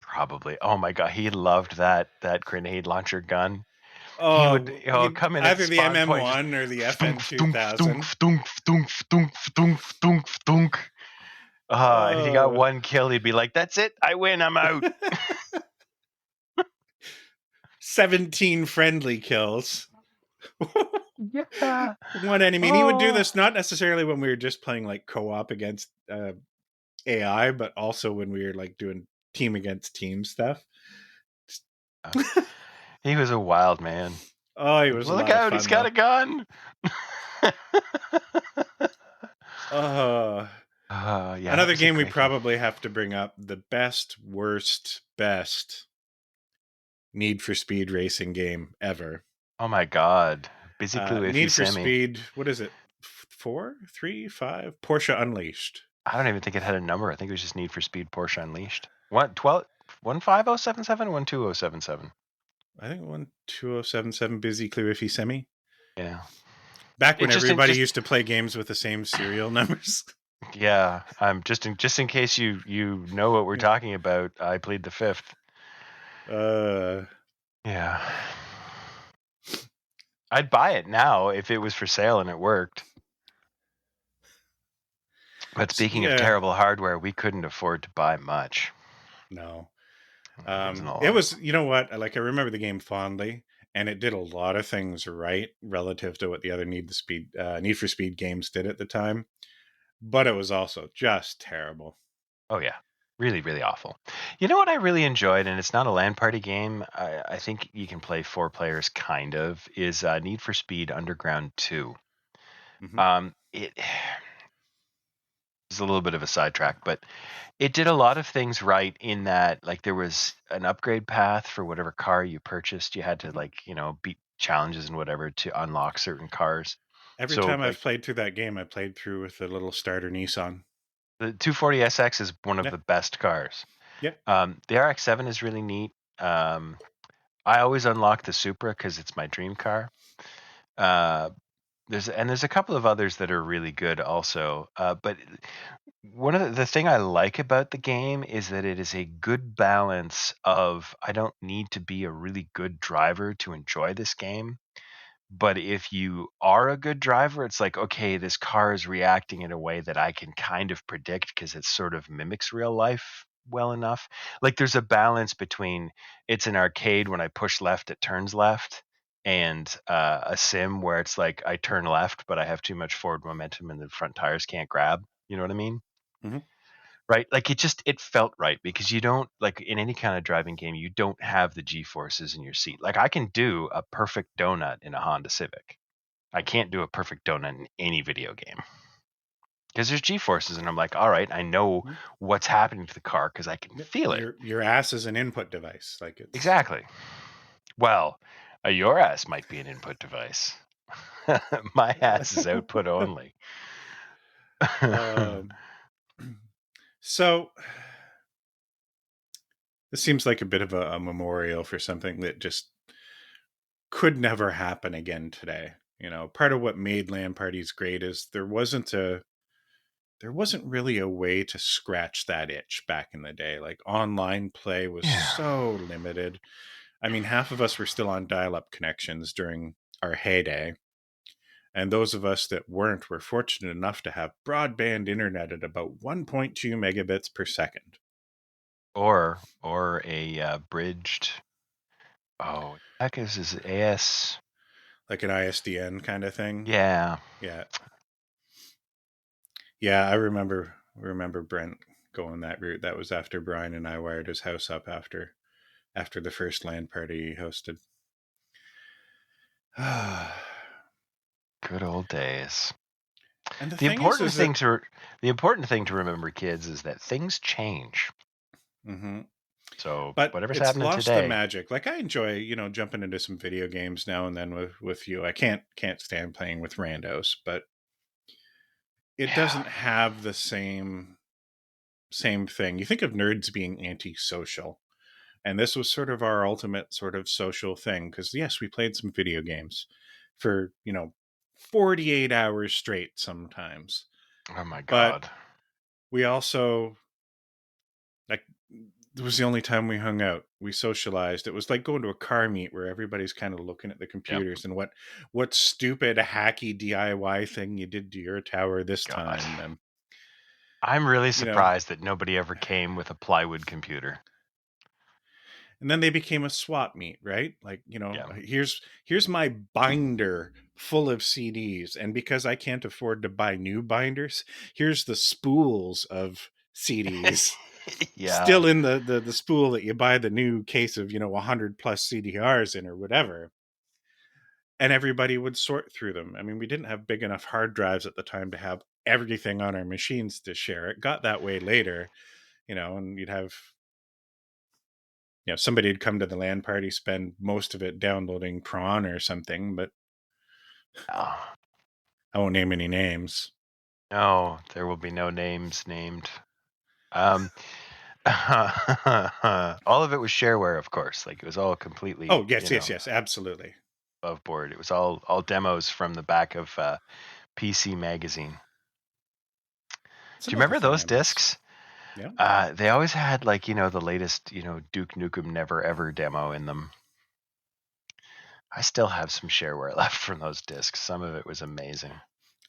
Probably. Oh my God. He loved that grenade launcher gun. He would, Oh, he come in at the either the spawn point, just MM1 or the thunk, thunk, thunk, FN2000. thunk, thunk, thunk, thunk, thunk, thunk. And if he got Oh, one kill, he'd be like, that's it. I win. I'm out. 17 friendly kills. Yeah. One enemy. And he would do Oh. this not necessarily when we were just playing like co-op against AI, but also when we were like doing team against team stuff. He was a wild man. Oh, he was a Look lot of out, he's fun got though. a gun. Uh, Yeah, that Another was a game we great game. probably have to bring up, the best, worst, best Need for Speed racing game ever. Oh my god. Busy Blue Iffy Need for Semi. Speed, what is it? Four, three, five? Porsche Unleashed. I don't even think it had a number. I think it was just Need for Speed Porsche Unleashed. What 12 15077 12077. I think 12077 Busy Cluiffy Semi. Yeah. Back It when just in everybody just used to play games with the same serial numbers. yeah, just in case you know what we're Yeah. talking about, I plead the fifth. Uh, Yeah. I'd buy it now if it was for sale and it worked. But speaking of yeah, terrible hardware, we couldn't afford to buy much. no. It wasn't a It lot. was, you know what? Like, I remember the game fondly, and it did a lot of things right relative to what the other Need for Speed games did at the time. But it was also just terrible. Oh yeah, really, really awful. You know what I really enjoyed, and it's not a LAN party game. I think you can play four players, kind of. Is Need for Speed Underground 2. Hmm. It is a little bit of a sidetrack, but it did a lot of things right in that, like, there was an upgrade path for whatever car you purchased. You had to, Hmm. like, beat challenges and whatever to unlock certain cars. Every So time I've like played through that game, I played through with a little starter Nissan. the 240SX is one of Yeah, the best cars. yeah. The RX-7 is really neat. Um, I always unlock the Supra because it's my dream car. Uh, there's a couple of others that are really good also. But one of the thing I like about the game is that it is a good balance of, I don't need to be a really good driver to enjoy this game. But if you are a good driver, it's like, okay, this car is reacting in a way that I can kind of predict because it sort of mimics real life well enough. Like, there's a balance between, it's an arcade, when I push left, it turns left, and a sim where it's like I turn left, but I have too much forward momentum and the front tires can't grab. You know what I mean? Hmm. Right? Like, it felt right, because you don't, like, in any kind of driving game, you don't have the G forces in your seat. Like, I can do a perfect donut in a Honda Civic. I can't do a perfect donut in any video game because there's G forces, and I'm like, all right, I know what's happening to the car because I can Yep. feel it. Your ass is an input device. Like, it's. Exactly. Well, your ass might be an input device. My ass is output only. um, so this seems like a bit of a memorial for something that just could never happen again today. You know, part of what made LAN parties great is there wasn't really a way to scratch that itch back in the day. Like online play was Yeah. so limited. I mean, half of us were still on dial-up connections during our heyday, and those of us that weren't were fortunate enough to have broadband internet at about 1.2 megabits per second, Or a bridged. Oh, heck is it AS? like an ISDN kind of thing. Yeah. Yeah, yeah, I remember Brent going that route. That was after Brian and I wired his house up after the first LAN party he hosted. And Good old days. the The thing is important that thing to the important thing to remember, kids, is that things change. mhm. So But whatever's it's happening lost the today, magic. Like I enjoy, jumping into some video games now and then with you. I can't stand playing with randos, but it yeah. doesn't have the same thing. You think of nerds being antisocial, and this was sort of our ultimate sort of social thing because yes, we played some video games for, 48 hours straight sometimes. Oh my But God. we also like it was the only time we hung out. We socialized. It was like going to a car meet where everybody's kind of looking at the Yep. computers and what stupid hacky DIY thing you did to your tower this God. time. And I'm really you know, surprised that nobody ever came with a plywood computer. and then they became a swap meet, right? Like, Yeah. here's my binder full of CDs, and because I can't afford to buy new binders, here's the spools of CDs Yeah. still in the spool that you buy the new case of 100 plus CDRs in or whatever, and everybody would sort through them. I mean, we didn't have big enough hard drives at the time to have everything on our machines to share. It got that way later, and you'd have somebody would come to the LAN party, spend most of it downloading prawn or something, but Oh, I won't name any names. no, there will be no names named. Um, all of it was shareware, of course. Like it was all Oh completely, yes, yes, yes, absolutely. above board. It was all demos from the back of PC Magazine. That's Do you another remember thing those I miss. discs? Yeah. They always had like the latest Duke Nukem Never Ever demo in them. I still have some shareware left from those discs. Some of it was amazing.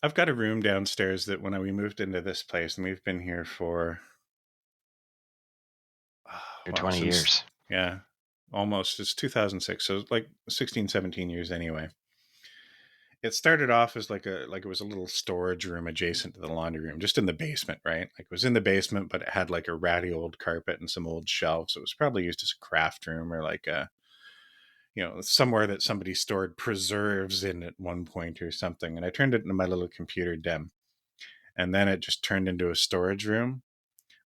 I've got a room downstairs that when we moved into this place, and we've been here for You're well, 20 since, years. yeah, almost, it's 2006, so it's like 16, 17 years anyway. It started off as like it was a little storage room adjacent to the laundry room, just in the basement, right? Like it was in the basement, but it had like a ratty old carpet and some old shelves. It was probably used as a craft room or like a somewhere that somebody stored preserves in at one point or something. And I turned it into my little computer den, and then it just turned into a storage room.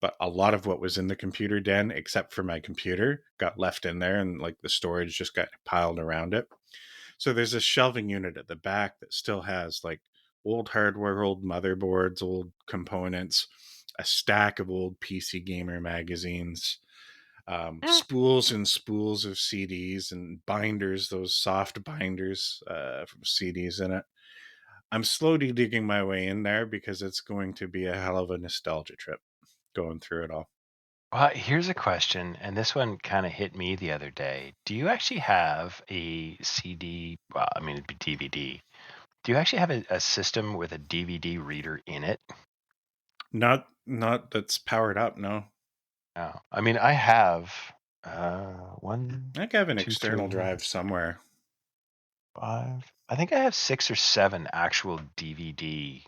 But a lot of what was in the computer den, except for my computer, got left in there, and like the storage just got piled around it. So there's a shelving unit at the back that still has like old hardware, old motherboards, old components, a stack of old PC Gamer magazines, Mm. spools and spools of CDs and binders, those soft binders from CDs in it. I'm slowly digging my way in there because it's going to be a hell of a nostalgia trip going through it all. Well, here's a question, and this one kind of hit me the other day. Do you actually have a CD? Well, I mean, it'd be DVD. Do you actually have a system with a DVD reader in it? Not that's powered up, no. No. I mean, I have one, I think I have an two, external three, drive somewhere. five. I think I have 6 or 7 actual DVD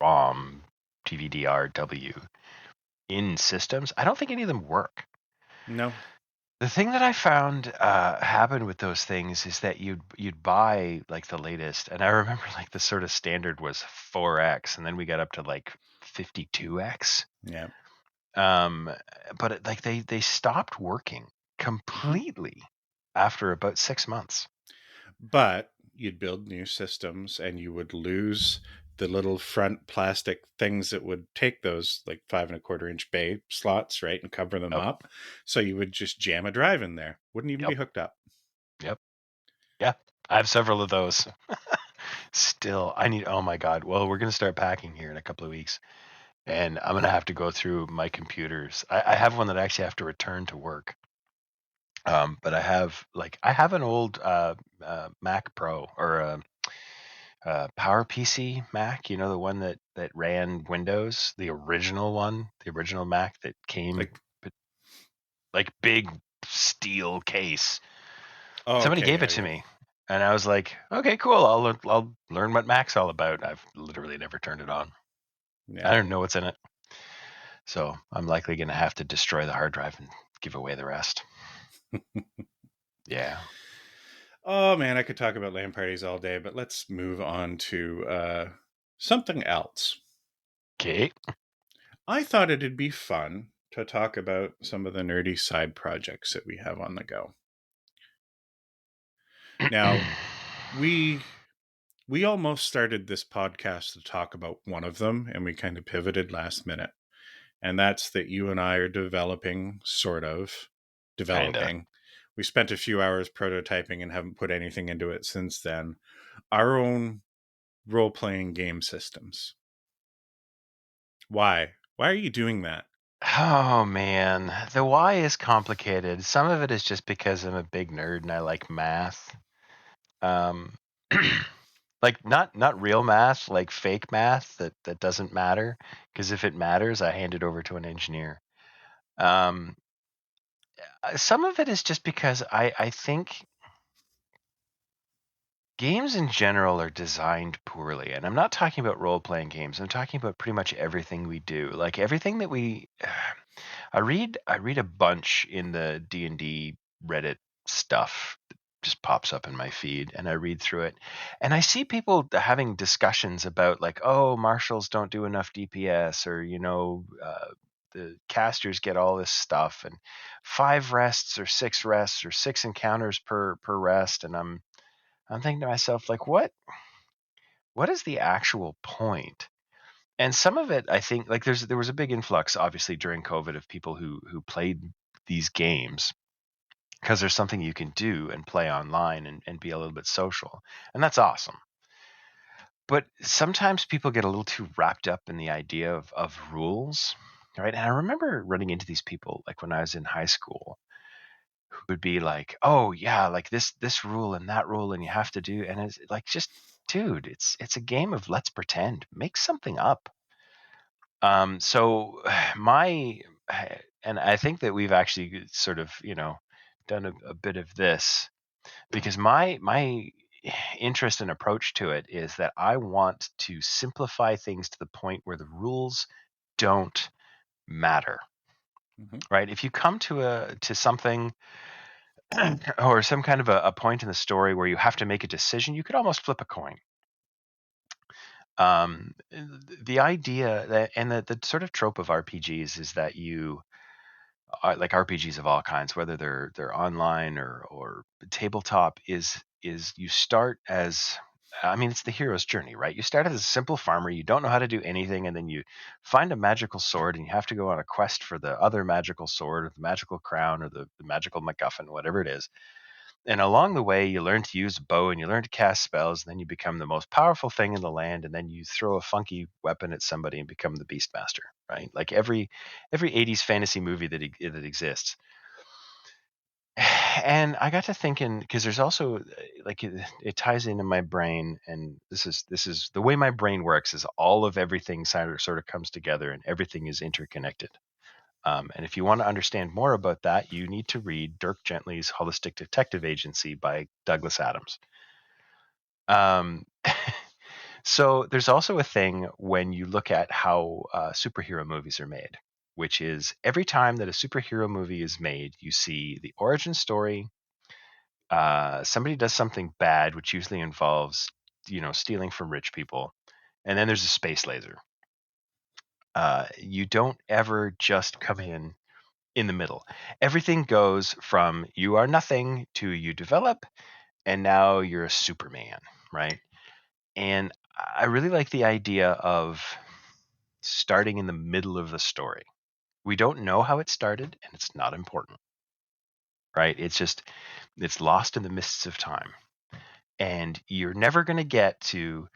ROM, DVD-RW in systems. I don't think any of them work. No. The thing that I found happened with those things is that you'd buy like the latest, and I remember like the sort of standard was 4x, and then we got up to like 52x. Yeah. Um, but like they stopped working Hmm. completely after about 6 months. But you'd build new systems and you would lose the little front plastic things that would take those like 5.25 inch bay slots, right, and cover them Yep, up. So you would just jam a drive in there. Wouldn't even be yep. hooked up. Yep. Yeah. I have several of those. Still, I need. Oh my god. Well, we're gonna start packing here in a couple of weeks, and I'm gonna have to go through my computers. I have one that I actually have to return to work. But I have an old Mac Pro or Power PC Mac. You know, the one that ran Windows, the original one, the original Mac that came Like, like big steel case. oh, Somebody okay, gave yeah, it to yeah, me, and I was like, okay, cool. I'll learn what Mac's all about. I've literally never turned it on. I yeah. don't know what's in it, so I'm likely going to have to destroy the hard drive and give away the rest. Yeah. Oh man, I could talk about LAN parties all day, but let's move on to something else. Okay. I thought it'd be fun to talk about some of the nerdy side projects that we have on the go. Now, we we almost started this podcast to talk about one of them, and we kind of pivoted last minute. And that's that you and I are developing, sort of Kinda. developing. We spent a few hours prototyping and haven't put anything into it since then. Our own role playing game systems. Why? Why are you doing that? Oh man, the why is complicated. Some of it is just because I'm a big nerd and I like math. Um, like not real math, like fake math that doesn't matter. Because if it matters, I hand it over to an engineer. Um, some of it is just because I think games in general are designed poorly, and I'm not talking about role playing games. I'm talking about pretty much everything we do. Like everything that we I read a bunch in the D&D Reddit stuff that just pops up in my feed, and I read through it, and I see people having discussions about like, oh, marshals don't do enough DPS, or the casters get all this stuff, and 5 rests or 6 rests or 6 encounters per rest, and I'm thinking to myself like, what is the actual point? And some of it, I think, like there was a big influx, obviously, during COVID of people who played these games because there's something you can do and play online and be a little bit social, and that's awesome. But sometimes people get a little too wrapped up in the idea of rules, right? And I remember running into these people like when I was in high school who would be like, "Oh yeah, like this rule and that rule, and you have to do," and it's like, just dude, it's a game of let's pretend, make something up. So my and I think that we've actually sort of, done a bit of this because my interest and approach to it is that I want to simplify things to the point where the rules don't matter, Mm-hmm. right? If you come to something or some kind of a point in the story where you have to make a decision, you could almost flip a coin. The idea that and the sort of trope of RPGs is that you like RPGs of all kinds, whether they're online or tabletop, is you start as, I mean, it's the hero's journey, right? You start as a simple farmer, you don't know how to do anything, and then you find a magical sword, and you have to go on a quest for the other magical sword, or the magical crown, or the magical MacGuffin, whatever it is. And along the way, you learn to use a bow and you learn to cast spells, and then you become the most powerful thing in the land, and then you throw a funky weapon at somebody and become the Beastmaster, right? Like every 80s fantasy movie that exists. And I got to thinking because there's also like it ties into my brain, and this is the way my brain works is all of everything sort of comes together and everything is interconnected. And if you want to understand more about that, you need to read Dirk Gently's Holistic Detective Agency by Douglas Adams. Um, so there's also a thing when you look at how superhero movies are made, which is every time that a superhero movie is made, you see the origin story. Somebody does something bad, which usually involves, stealing from rich people, and then there's a space laser. You don't ever just come in the middle. Everything goes from you are nothing to you develop, and now you're a Superman, right? And I really like the idea of starting in the middle of the story. We don't know how it started, and it's not important. right? It's lost in the mists of time. And you're never going to get to,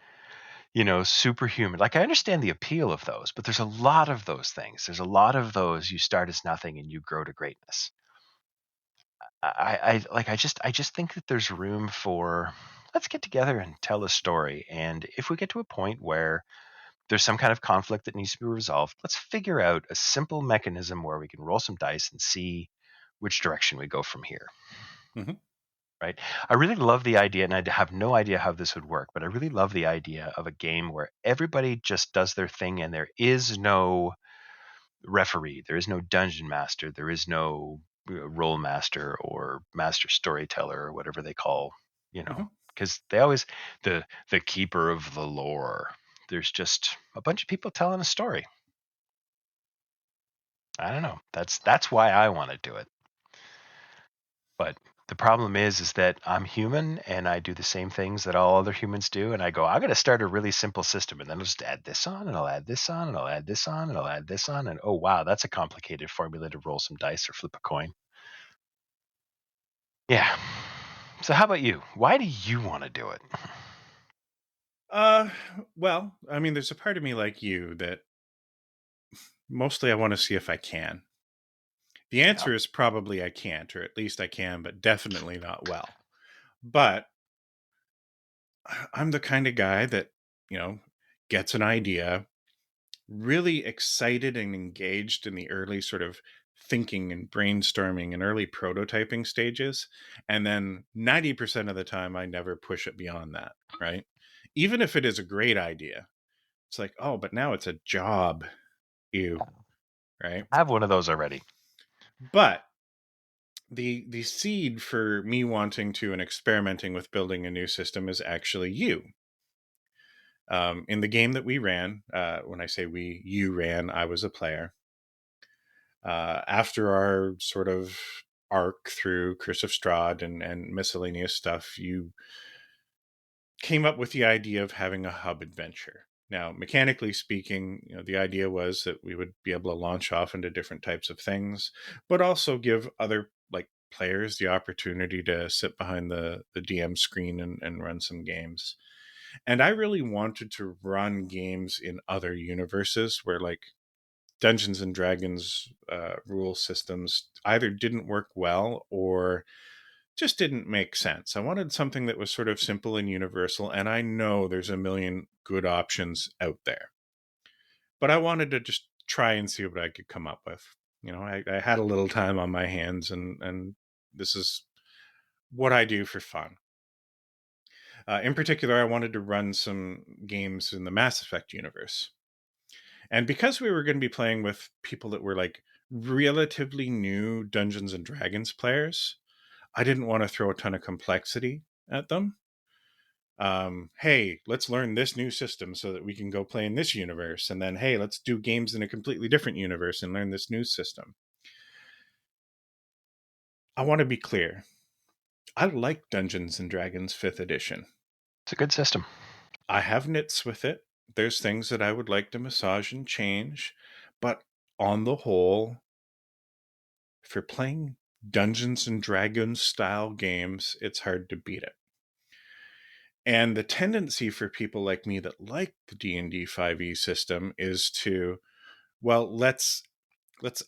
superhuman. Like, I understand the appeal of those, but there's a lot of those things. There's a lot of those you start as nothing and you grow to greatness. I just think that there's room for, let's get together and tell a story. And if we get to a point where there's some kind of conflict that needs to be resolved, let's figure out a simple mechanism where we can roll some dice and see which direction we go from here. Hmm. Right. I really love the idea, and I have no idea how this would work, but I really love the idea of a game where everybody just does their thing and there is no referee, there is no dungeon master, there is no role master or master storyteller or whatever they call, Hmm. because they always the keeper of the lore. There's just a bunch of people telling a story. I don't know. That's why I want to do it. But the problem is that I'm human and I do the same things that all other humans do. And I go, I'm going to start a really simple system and then I'll just add this on and I'll add this on and I'll add this on and I'll add this on. And oh, wow, that's a complicated formula to roll some dice or flip a coin. Yeah. So, how about you? Why do you want to do it? Uh, well, I mean, there's a part of me like you that mostly I want to see if I can. The Yeah. answer is probably I can't, or at least I can, but definitely not well. But I'm the kind of guy that, you know, gets an idea, really excited and engaged in the early sort of thinking and brainstorming and early prototyping stages. And then 90% of the time, I never push it beyond that, right? Even if it is a great idea, it's like, oh, but now it's a job. Ew, right? I have one of those already. But the seed for me wanting to and experimenting with building a new system is actually you. In the game that we ran, when I say we, you ran, I was a player. After our sort of arc through Curse of Strahd and miscellaneous stuff, you came up with the idea of having a hub adventure. Now, mechanically speaking, the idea was that we would be able to launch off into different types of things, but also give other like players the opportunity to sit behind the DM screen and run some games. And I really wanted to run games in other universes where like Dungeons and Dragons rule systems either didn't work well or just didn't make sense. I wanted something that was sort of simple and universal, and I know there's a million good options out there. But I wanted to just try and see what I could come up with. I had a little time on my hands, and this is what I do for fun. In particular, I wanted to run some games in the Mass Effect universe. And because we were going to be playing with people that were like relatively new Dungeons and Dragons players, I didn't want to throw a ton of complexity at them. Hey, let's learn this new system so that we can go play in this universe. And then, hey, let's do games in a completely different universe and learn this new system. I want to be clear. I like Dungeons and Dragons 5th edition. It's a good system. I have nits with it. There's things that I would like to massage and change. But on the whole, for playing Dungeons and Dragons style games, it's hard to beat it. And the tendency for people like me that like the D&D 5e system is to, well, let's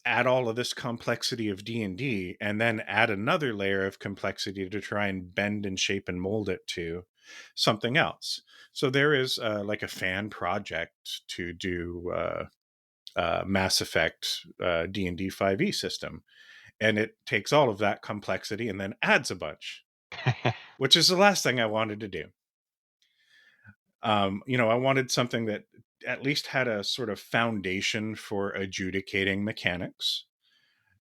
add all of this complexity of D&D and then add another layer of complexity to try and bend and shape and mold it to something else. So there is like a fan project to do Mass Effect D&D 5e system, and it takes all of that complexity and then adds a bunch, which is the last thing I wanted to do. I wanted something that at least had a sort of foundation for adjudicating mechanics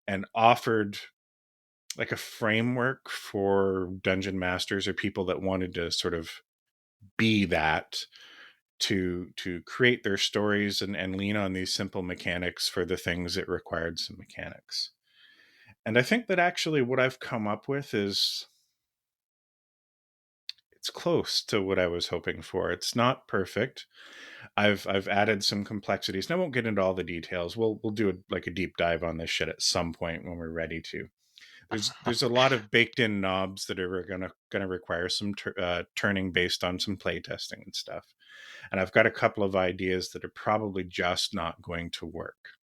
and offered like a framework for dungeon masters or people that wanted to sort of be that to create their stories and lean on these simple mechanics for the things that required some mechanics. And I think that actually what I've come up with is it's close to what I was hoping for. It's not perfect. I've added some complexities. And I won't get into all the details. We'll do like a deep dive on this shit at some point when we're ready to. There's a lot of baked in knobs that are gonna require some turning based on some play testing and stuff. And I've got a couple of ideas that are probably just not going to work.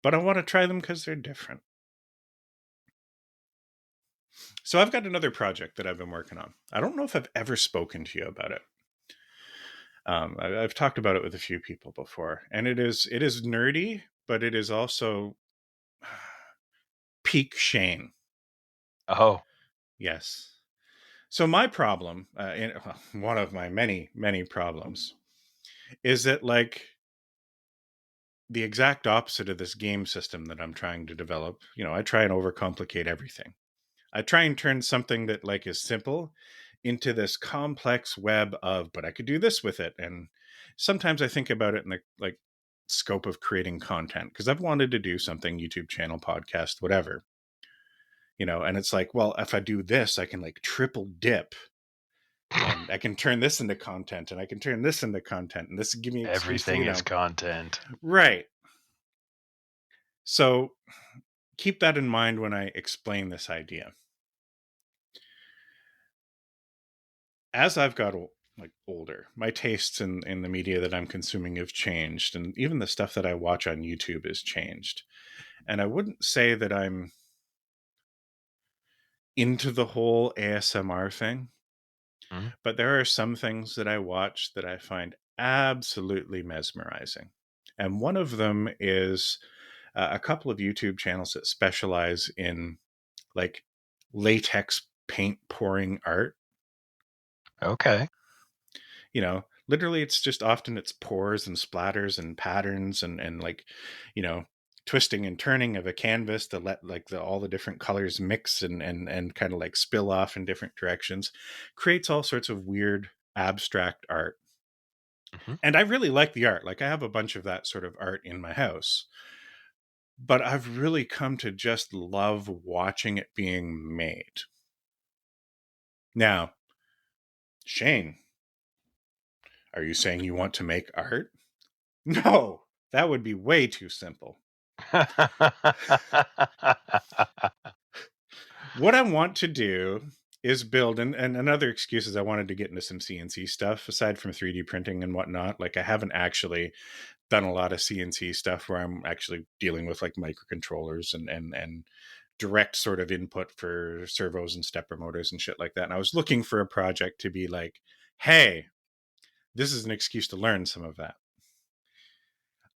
But I want to try them because they're different. So I've got another project that I've been working on. I don't know if I've ever spoken to you about it. I've talked about it with a few people before, and it is nerdy, but it is also peak Shane. Oh. Yes. So my problem, one of my many problems, is that like the exact opposite of this game system that I'm trying to develop. I try and overcomplicate everything. I try and turn something that like is simple into this complex web of, but I could do this with it. And sometimes I think about it in the like scope of creating content because I've wanted to do something, YouTube channel, podcast, whatever, and it's like, well, if I do this, I can like triple dip and I can turn this into content and I can turn this into content and this give me an excuse to, Everything is content. right. So keep that in mind when I explain this idea. As I've got like older, my tastes in the media that I'm consuming have changed, and even the stuff that I watch on YouTube has changed. And I wouldn't say that I'm into the whole ASMR thing, Mhm. but there are some things that I watch that I find absolutely mesmerizing. And one of them is a couple of YouTube channels that specialize in like latex paint pouring art. Okay. Literally it's just often it's pores and splatters and patterns and like, you know, twisting and turning of a canvas to let like all the different colors mix and kind of like spill off in different directions, creates all sorts of weird abstract art. Mhm. And I really like the art. Like I have a bunch of that sort of art in my house. But I've really come to just love watching it being made. Now, Shane, are you saying you want to make art? No, that would be way too simple. What I want to do is build, and another excuse is I wanted to get into some CNC stuff aside from 3D printing and whatnot. Like I haven't actually done a lot of CNC stuff where I'm actually dealing with like microcontrollers and direct sort of input for servos and stepper motors and shit like that. And I was looking for a project to be like, hey, this is an excuse to learn some of that.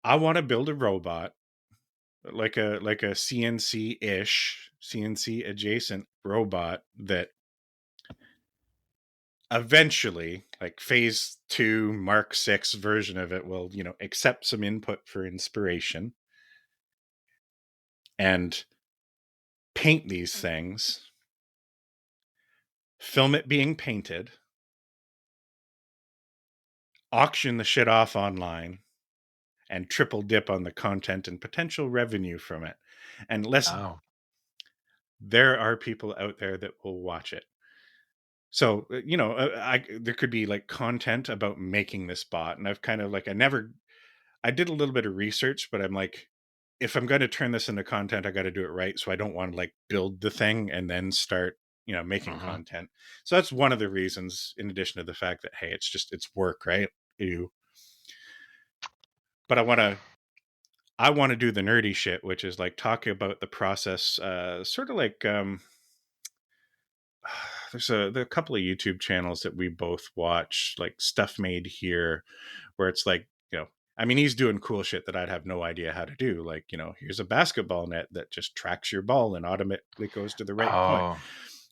I want to build a robot like a CNC-ish, CNC adjacent robot that eventually, like phase 2 Mark 6 version of it will, accept some input for inspiration and paint these things, film it being painted, auction the shit off online, and triple dip on the content and potential revenue from it. And listen, Oh. there are people out there that will watch it. So, there could be like content about making this bot. And I've kind of like, I did a little bit of research, but I'm like, if I'm going to turn this into content, I got to do it right. So I don't want to like build the thing and then start, making Mhm. content. So that's one of the reasons, in addition to the fact that, hey, it's work, right? But I want to do the nerdy shit, which is like talking about the process, sort of like there are a couple of YouTube channels that we both watch, like Stuff Made Here, where it's like, I mean, he's doing cool shit that I'd have no idea how to do. Like, here's a basketball net that just tracks your ball and automatically goes to the right point. Oh,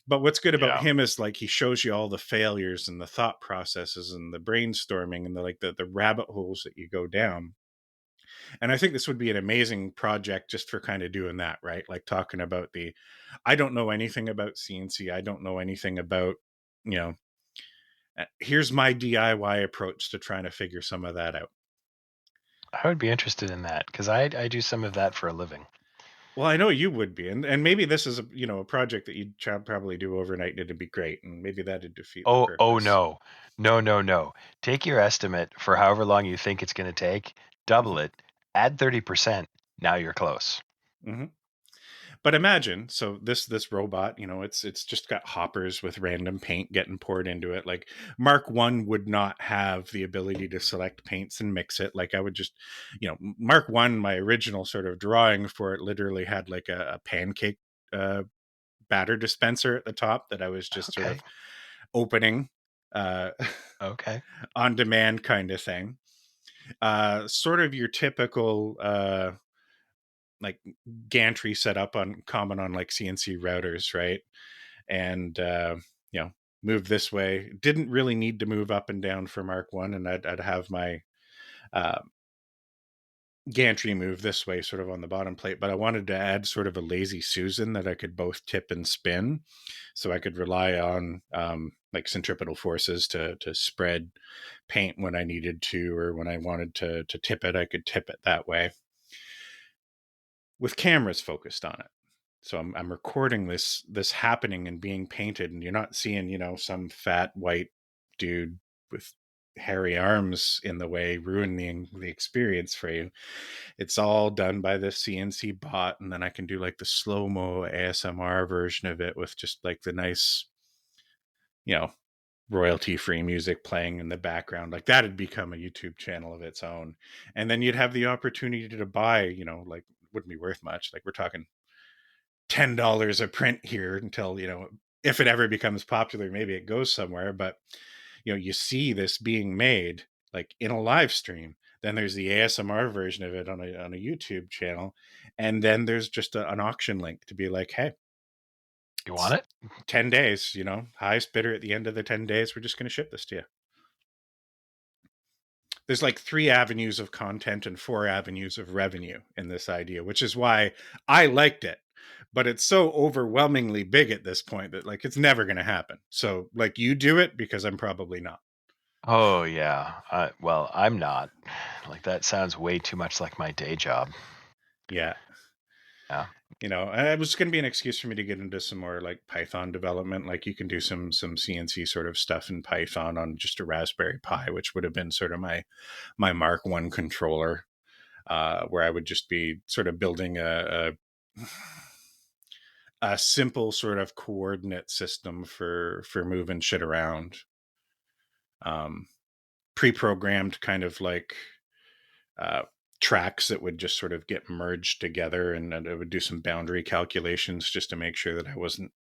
But what's good about yeah. him is like he shows you all the failures and the thought processes and the brainstorming and the rabbit holes that you go down. And I think this would be an amazing project just for kind of doing that, right? Like talking about I don't know anything about CNC. I don't know anything about, you know, here's my DIY approach to trying to figure some of that out. I would be interested in that because I do some of that for a living. Well, I know you would be, and maybe this is a a project that you'd probably do overnight, and it'd be great, and maybe that'd defeat the Oh, purpose. no. No, no, no. Take your estimate for however long you think it's gonna take, double Hmm. it, add 30%, now you're close. Hmm. But imagine, so this robot, it's just got hoppers with random paint getting poured into it. Like Mark One would not have the ability to select paints and mix it. Like I would just, Mark One, my original sort of drawing for it, literally had like a pancake uh, batter dispenser at the top that I was just sort Okay. of opening uh, Okay. on demand kind of thing. Sort of your typical like gantry setup on common on like CNC routers, right? And you know, move this way. Didn't really need to move up and down for Mark One, and I'd have my uh, gantry move this way, sort of on the bottom plate. But I wanted to add sort of a lazy Susan that I could both tip and spin, so I could rely on like centripetal forces to spread paint when I needed to, or when I wanted to tip it, I could tip it that way with cameras focused on it. So I'm recording this happening and being painted, and you're not seeing some fat white dude with hairy arms in the way ruining the experience for you. It's all done by the CNC bot, and then I can do like the slow mo ASMR version of it with just like the nice, you know, royalty free music playing in the background. Like that'd become a YouTube channel of its own. And then you'd have the opportunity to buy, like wouldn't be worth much. Like we're talking $10 a print here until, if it ever becomes popular, maybe it goes somewhere. But, you see this being made like in a live stream. Then there's the ASMR version of it on a YouTube channel. And then there's just an auction link to be like, hey, You want it's it? 10 days, highest bidder at the end of the 10 days. We're just going to ship this to you. There's like three avenues of content and four avenues of revenue in this idea, which is why I liked it. But it's so overwhelmingly big at this point that like it's never going to happen. So like you do it because I'm probably not. Oh, yeah. Well, I'm not. Like, that sounds way too much like my day job. Yeah. Yeah. And it was going to be an excuse for me to get into some more like Python development. Like you can do some CNC sort of stuff in Python on just a Raspberry Pi, which would have been sort of my Mark One controller, where I would just be sort of building a simple sort of coordinate system for moving shit around, um, pre-programmed kind of like uh, tracks that would just sort of get merged together, and it would do some boundary calculations just to make sure that I wasn't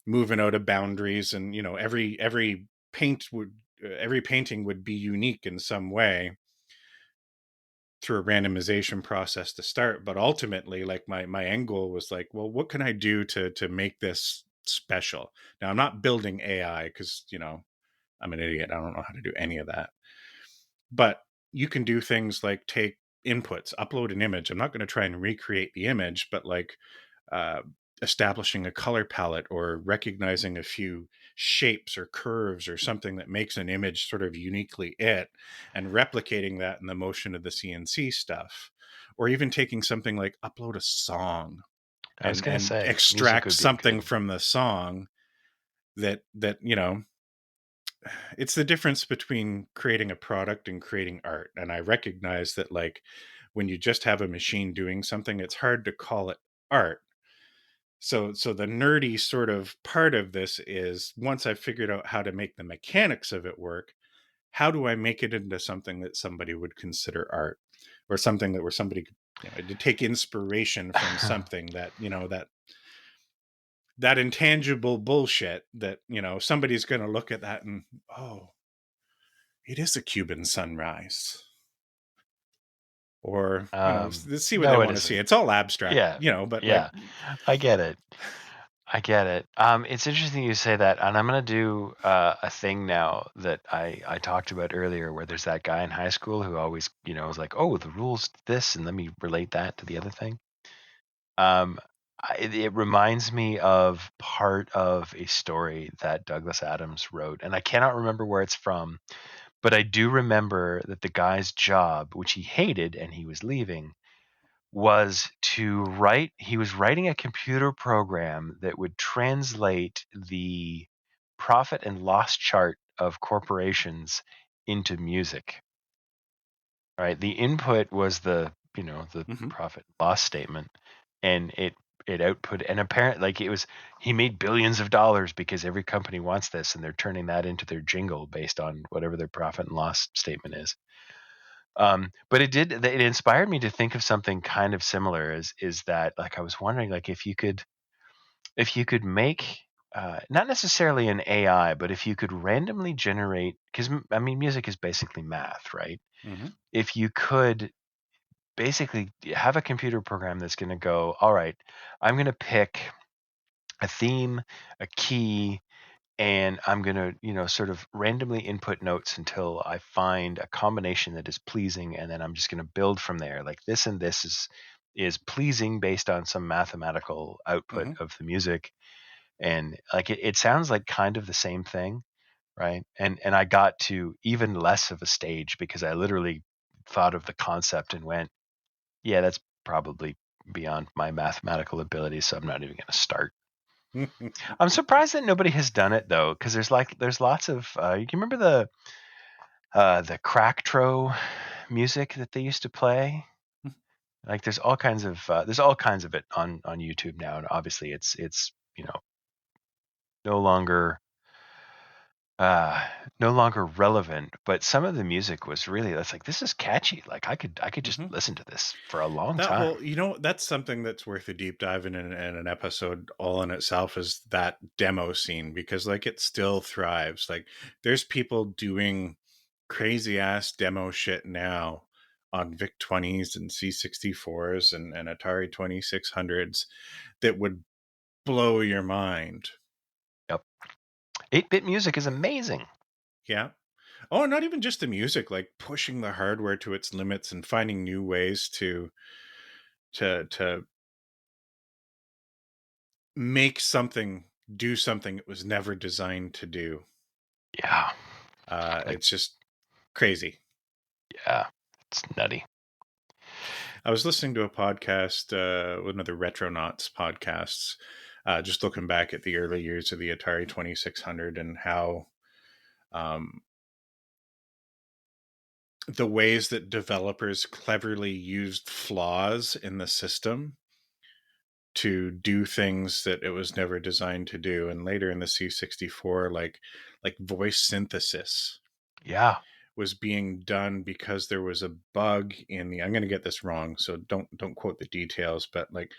moving out of boundaries. And every every painting would be unique in some way through a randomization process to start. But ultimately, like my end goal was like, well, what can I do to make this special? Now I'm not building AI because I'm an idiot, I don't know how to do any of that. But you can do things like take inputs, upload an image. I'm not going to try and recreate the image, but like uh, establishing a color palette or recognizing a few shapes or curves or something that makes an image sort of uniquely it, and replicating that in the motion of the CNC stuff. Or even taking something like upload a song I was gonna and say music extract would be something good. from the song that it's the difference between creating a product and creating art. And I recognize that like when you just have a machine doing something, it's hard to call it art. So the nerdy sort of part of this is, once I've figured out how to make the mechanics of it work, how do I make it into something that somebody would consider art, or something that where somebody could, to take inspiration from something that that intangible bullshit that somebody's going to look at that and, oh, it is a Cuban sunrise, or see what they No, it want to see. isn't. It's all abstract, Yeah. but like, Yeah. I get it. I get it. It's interesting you say that, and I'm gonna do a thing now that I talked about earlier, where there's that guy in high school who always, was like, "Oh, the rules this," and let me relate that to the other thing. Um, it reminds me of part of a story that Douglas Adams wrote, and I cannot remember where it's from, but I do remember that the guy's job, which he hated and he was leaving, was to write. He was writing a computer program that would translate the profit and loss chart of corporations into music. Right, the input was the Hmm. profit and loss statement, and it output, and apparently, like, it was, he made billions of dollars because every company wants this, and they're turning that into their jingle based on whatever their profit and loss statement is. But it inspired me to think of something kind of similar. Is that, like, I was wondering, like, if you could make, not necessarily an AI, but if you could randomly generate, because I mean, music is basically math, right? Hmm. If you could basically have a computer program that's going to go, all right, I'm going to pick a theme, a key, and I'm going to, sort of randomly input notes until I find a combination that is pleasing, and then I'm just going to build from there. Like, this and this is pleasing based on some mathematical output Hmm. of the music, and, like, it sounds like kind of the same thing, right? And I got to even less of a stage because I literally thought of the concept and went, yeah, that's probably beyond my mathematical ability, so I'm not even going to start. I'm surprised that nobody has done it though, because there's lots of, you can remember the cracktro music that they used to play. Like, there's all kinds of it on YouTube now, and obviously it's no longer uh no longer relevant. But some of the music was really, that's like, this is catchy. Like, I could just listen to this for a long That time. whole, that's something that's worth a deep dive in an episode all in itself, is that demo scene, because like it still thrives. Like there's people doing crazy ass demo shit now on VIC 20s and C64s and Atari 2600s that would blow your mind. Yep. 8-bit music is amazing. Yeah. Oh, not even just the music, like pushing the hardware to its limits and finding new ways to make something do something it was never designed to do. Yeah. Like, It's just crazy. yeah, it's nutty. I was listening to a podcast, one of the Retronauts podcasts, just looking back at the early years of the Atari 2600 and how um, the ways that developers cleverly used flaws in the system to do things that it was never designed to do. And later in the C64, like voice synthesis Yeah. was being done because there was a bug in the, I'm going to get this wrong, so don't quote the details, but like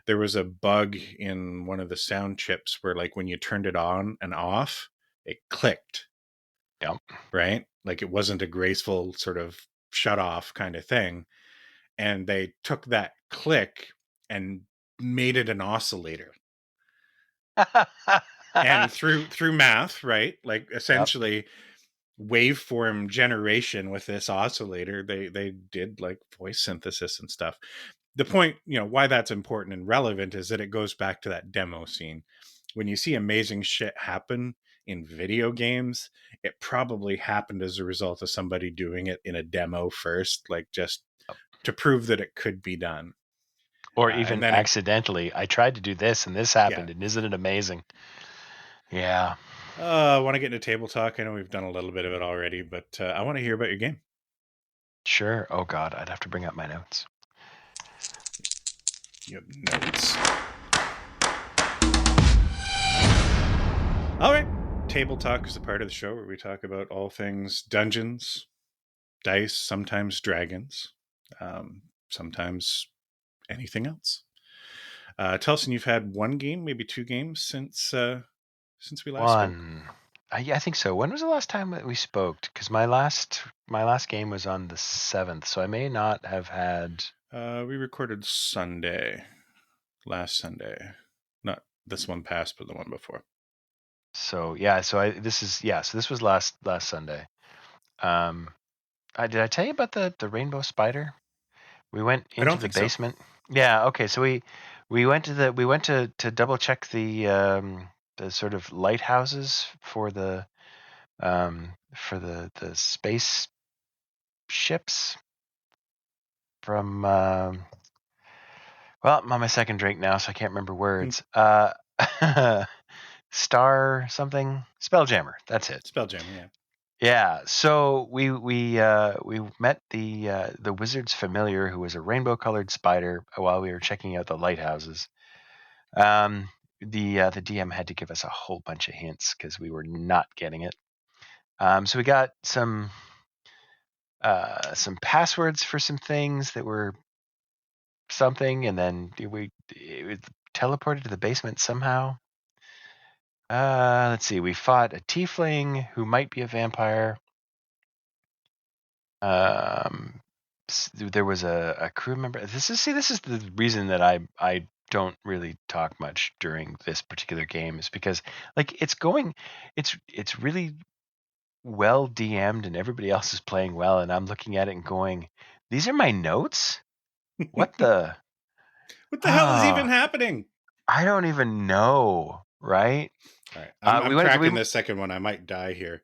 there was a bug in one of the sound chips where like when you turned it on and off, it clicked, Yep. right? Like it wasn't a graceful sort of shut off kind of thing. And they took that click and made it an oscillator. And through math, right? Like Yep. essentially waveform generation with this oscillator, they did like voice synthesis and stuff. The point, why that's important and relevant is that it goes back to that demo scene. When you see amazing shit happen in video games, it probably happened as a result of somebody doing it in a demo first, like just to prove that it could be done. Or And even then it, accidentally, I tried to do this and this yeah. happened, and isn't it amazing? Yeah. I want to get into table talk. I know we've done a little bit of it already, but I want to hear about your game. Sure. Oh God, I'd have to bring up my notes. You have notes. All right. Table Talk is the part of the show where we talk about all things dungeons, dice, sometimes dragons, sometimes anything else. Telson, you've had one game, maybe two games since we last spoke. One. I think so. When was the last time that we spoke? Because my last game was on the 7th, so I may not have had. We recorded Sunday, last Sunday, not this one past, but the one before. So yeah. So I this is yeah. So this was last Sunday. Um, did I tell you about the rainbow spider? We went I into don't the think so. basement. Yeah. Okay. So we went to double check the sort of lighthouses for the space ships from Well, I'm on my second drink now, so I can't remember Hmm. words. Star something Spelljammer. That's it. Spelljammer, yeah. Yeah. So we met the wizard's familiar, who was a rainbow colored spider, while we were checking out the lighthouses. Um, the DM had to give us a whole bunch of hints because we were not getting it. So we got some passwords for some things that were something, and then it was teleported to the basement somehow. Let's see. We fought a tiefling who might be a vampire. Um, there was a crew member. This is the reason that I don't really talk much during this particular game, is because like it's really well DM'd and everybody else is playing well, and I'm looking at it and going, these are my notes. What the? What the hell is even Ah, happening? I don't even know. Right? All right, I'm We went. We cracking this second one. I might die here.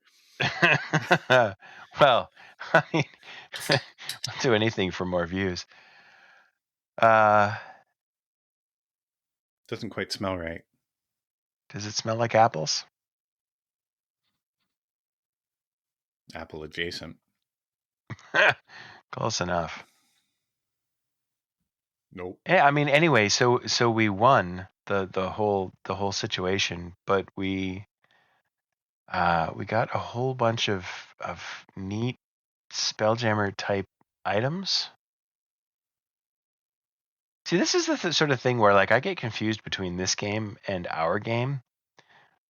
well, I mean, I'll do anything for more views. Uh, Doesn't quite smell right. does it smell like apples? Apple adjacent. Close enough. Nope. Yeah, I mean, anyway, so we won the whole situation, but we got a whole bunch of neat Spelljammer type items. See, this is the sort of thing where like I get confused between this game and our game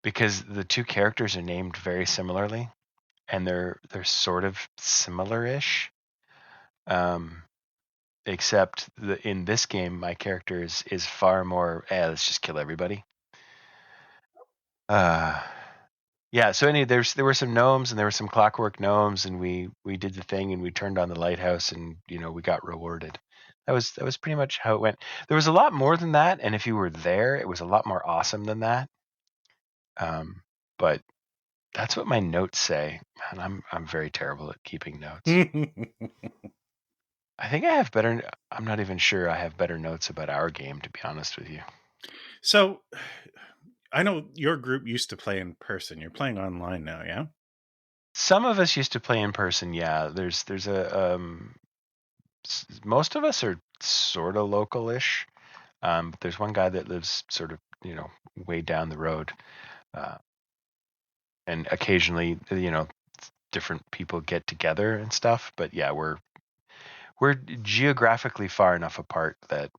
because the two characters are named very similarly and they're sort of similar-ish. Um, except in this game, my character is far more. Let's just kill everybody. Uh, yeah. So there were some gnomes and there were some clockwork gnomes, and we did the thing and we turned on the lighthouse and we got rewarded. That was pretty much how it went. There was a lot more than that, and if you were there, it was a lot more awesome than that. Um, but that's what my notes say, and I'm very terrible at keeping notes. I think I have better. I'm not even sure I have better notes about our game, to be honest with you. So, I know your group used to play in person. You're playing online now, yeah? Some of us used to play in person. Yeah, there's a most of us are sort of local-ish. But there's one guy that lives sort of way down the road, uh, and occasionally different people get together and stuff. But yeah, we're geographically far enough apart that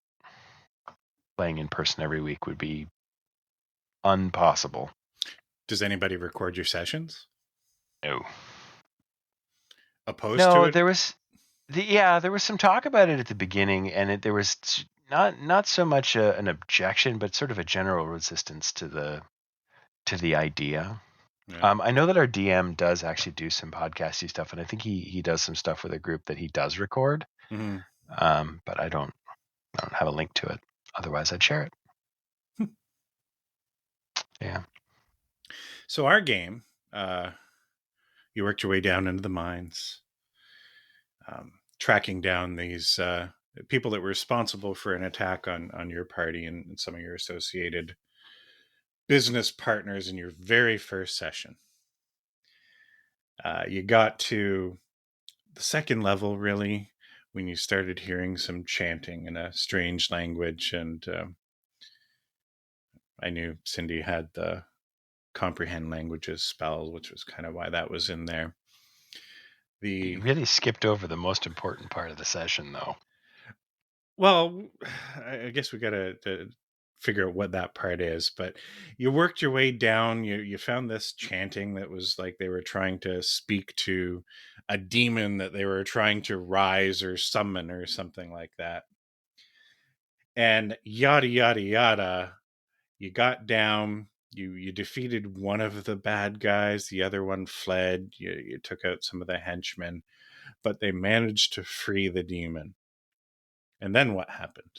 playing in person every week would be impossible. Does anybody record your sessions? No. Opposed to No, it? there was some talk about it at the beginning, and there was not so much an objection, but sort of a general resistance to the idea. Yeah. I know that our DM does actually do some podcasty stuff, and I think he does some stuff with a group that he does record. Hmm. But I don't have a link to it. Otherwise, I'd share it. Yeah. So our game, you worked your way down into the mines, tracking down these people that were responsible for an attack on your party and some of your associated business partners in your very first session. You got to the second level, really, when you started hearing some chanting in a strange language, and I knew Cindy had the comprehend languages spell, which was kind of why that was in there. You The really skipped over the most important part of the session, though. Well, I guess we got to figure out what that part is, but you worked your way down. You found this chanting that was like they were trying to speak to a demon that they were trying to rise or summon or something like that. And yada yada yada. You got down. You defeated one of the bad guys. The other one fled. You took out some of the henchmen, but they managed to free the demon. And then what happened?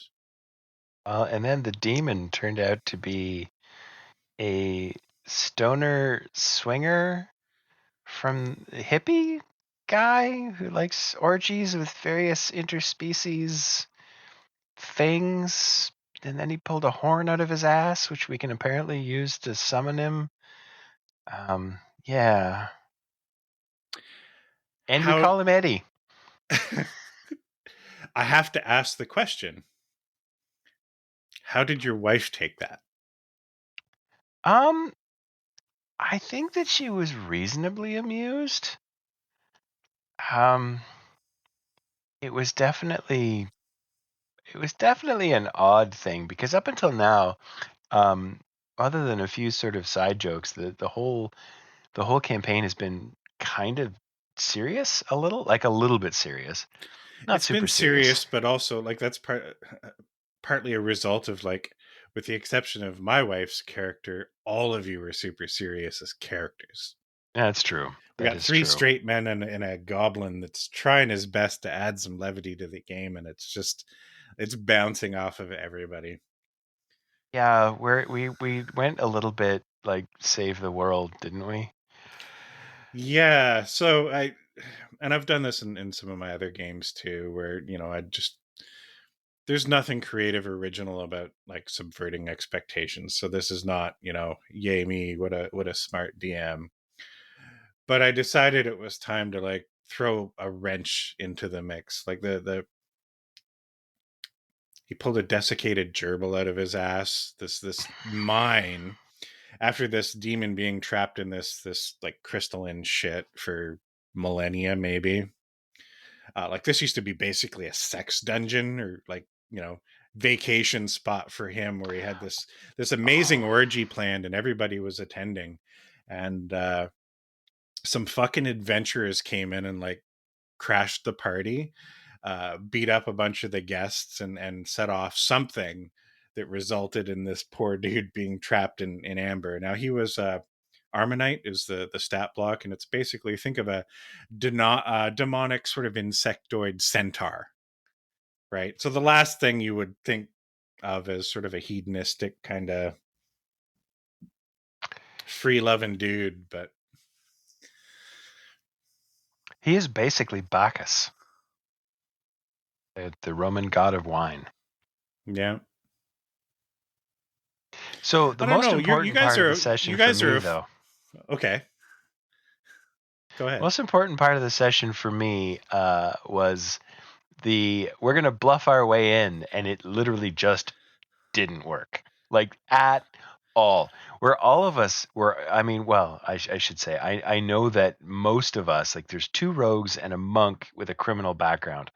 And then the demon turned out to be a stoner swinger from the hippie guy who likes orgies with various interspecies things, and then he pulled a horn out of his ass, which we can apparently use to summon him. Yeah, and we How call him Eddie. I have to ask the question. How did your wife take that? Um, I think that she was reasonably amused. Um, it was definitely an odd thing because up until now, um, other than a few sort of side jokes, the whole campaign has been kind of serious, a little bit serious, not It's been super serious. serious, but also like that's partly a result of like, with the exception of my wife's character, all of you are super serious as characters. That's true. We That got is three true. straight men and a goblin that's trying his best to add some levity to the game, and it's bouncing off of everybody. Yeah, we went a little bit like save the world, didn't we? Yeah, so I've done this in some of my other games too, where I just there's nothing creative or original about like subverting expectations. So this is not, yay me, what a smart DM. But I decided it was time to like throw a wrench into the mix. Like the he pulled a desiccated gerbil out of his ass. This mine after this demon being trapped in this like crystalline shit for millennia, maybe. Like this used to be basically a sex dungeon or like vacation spot for him, where he had this amazing Oh, orgy planned and everybody was attending, and some fucking adventurers came in and like crashed the party, beat up a bunch of the guests, and set off something that resulted in this poor dude being trapped in amber. Now he was Armonite is the stat block, and it's basically, think of a demonic sort of insectoid centaur, right? So the last thing you would think of as sort of a hedonistic kind of free loving dude, but he is basically Bacchus, the Roman god of wine. yeah, So the I don't most know. You important guys part of the are you session for guys me, are though, okay. Go ahead. most important part of the session for me was we're gonna bluff our way in, and it literally just didn't work, like at all. Where all of us were, I mean, well, I should say, I know that most of us, like, there's two rogues and a monk with a criminal background.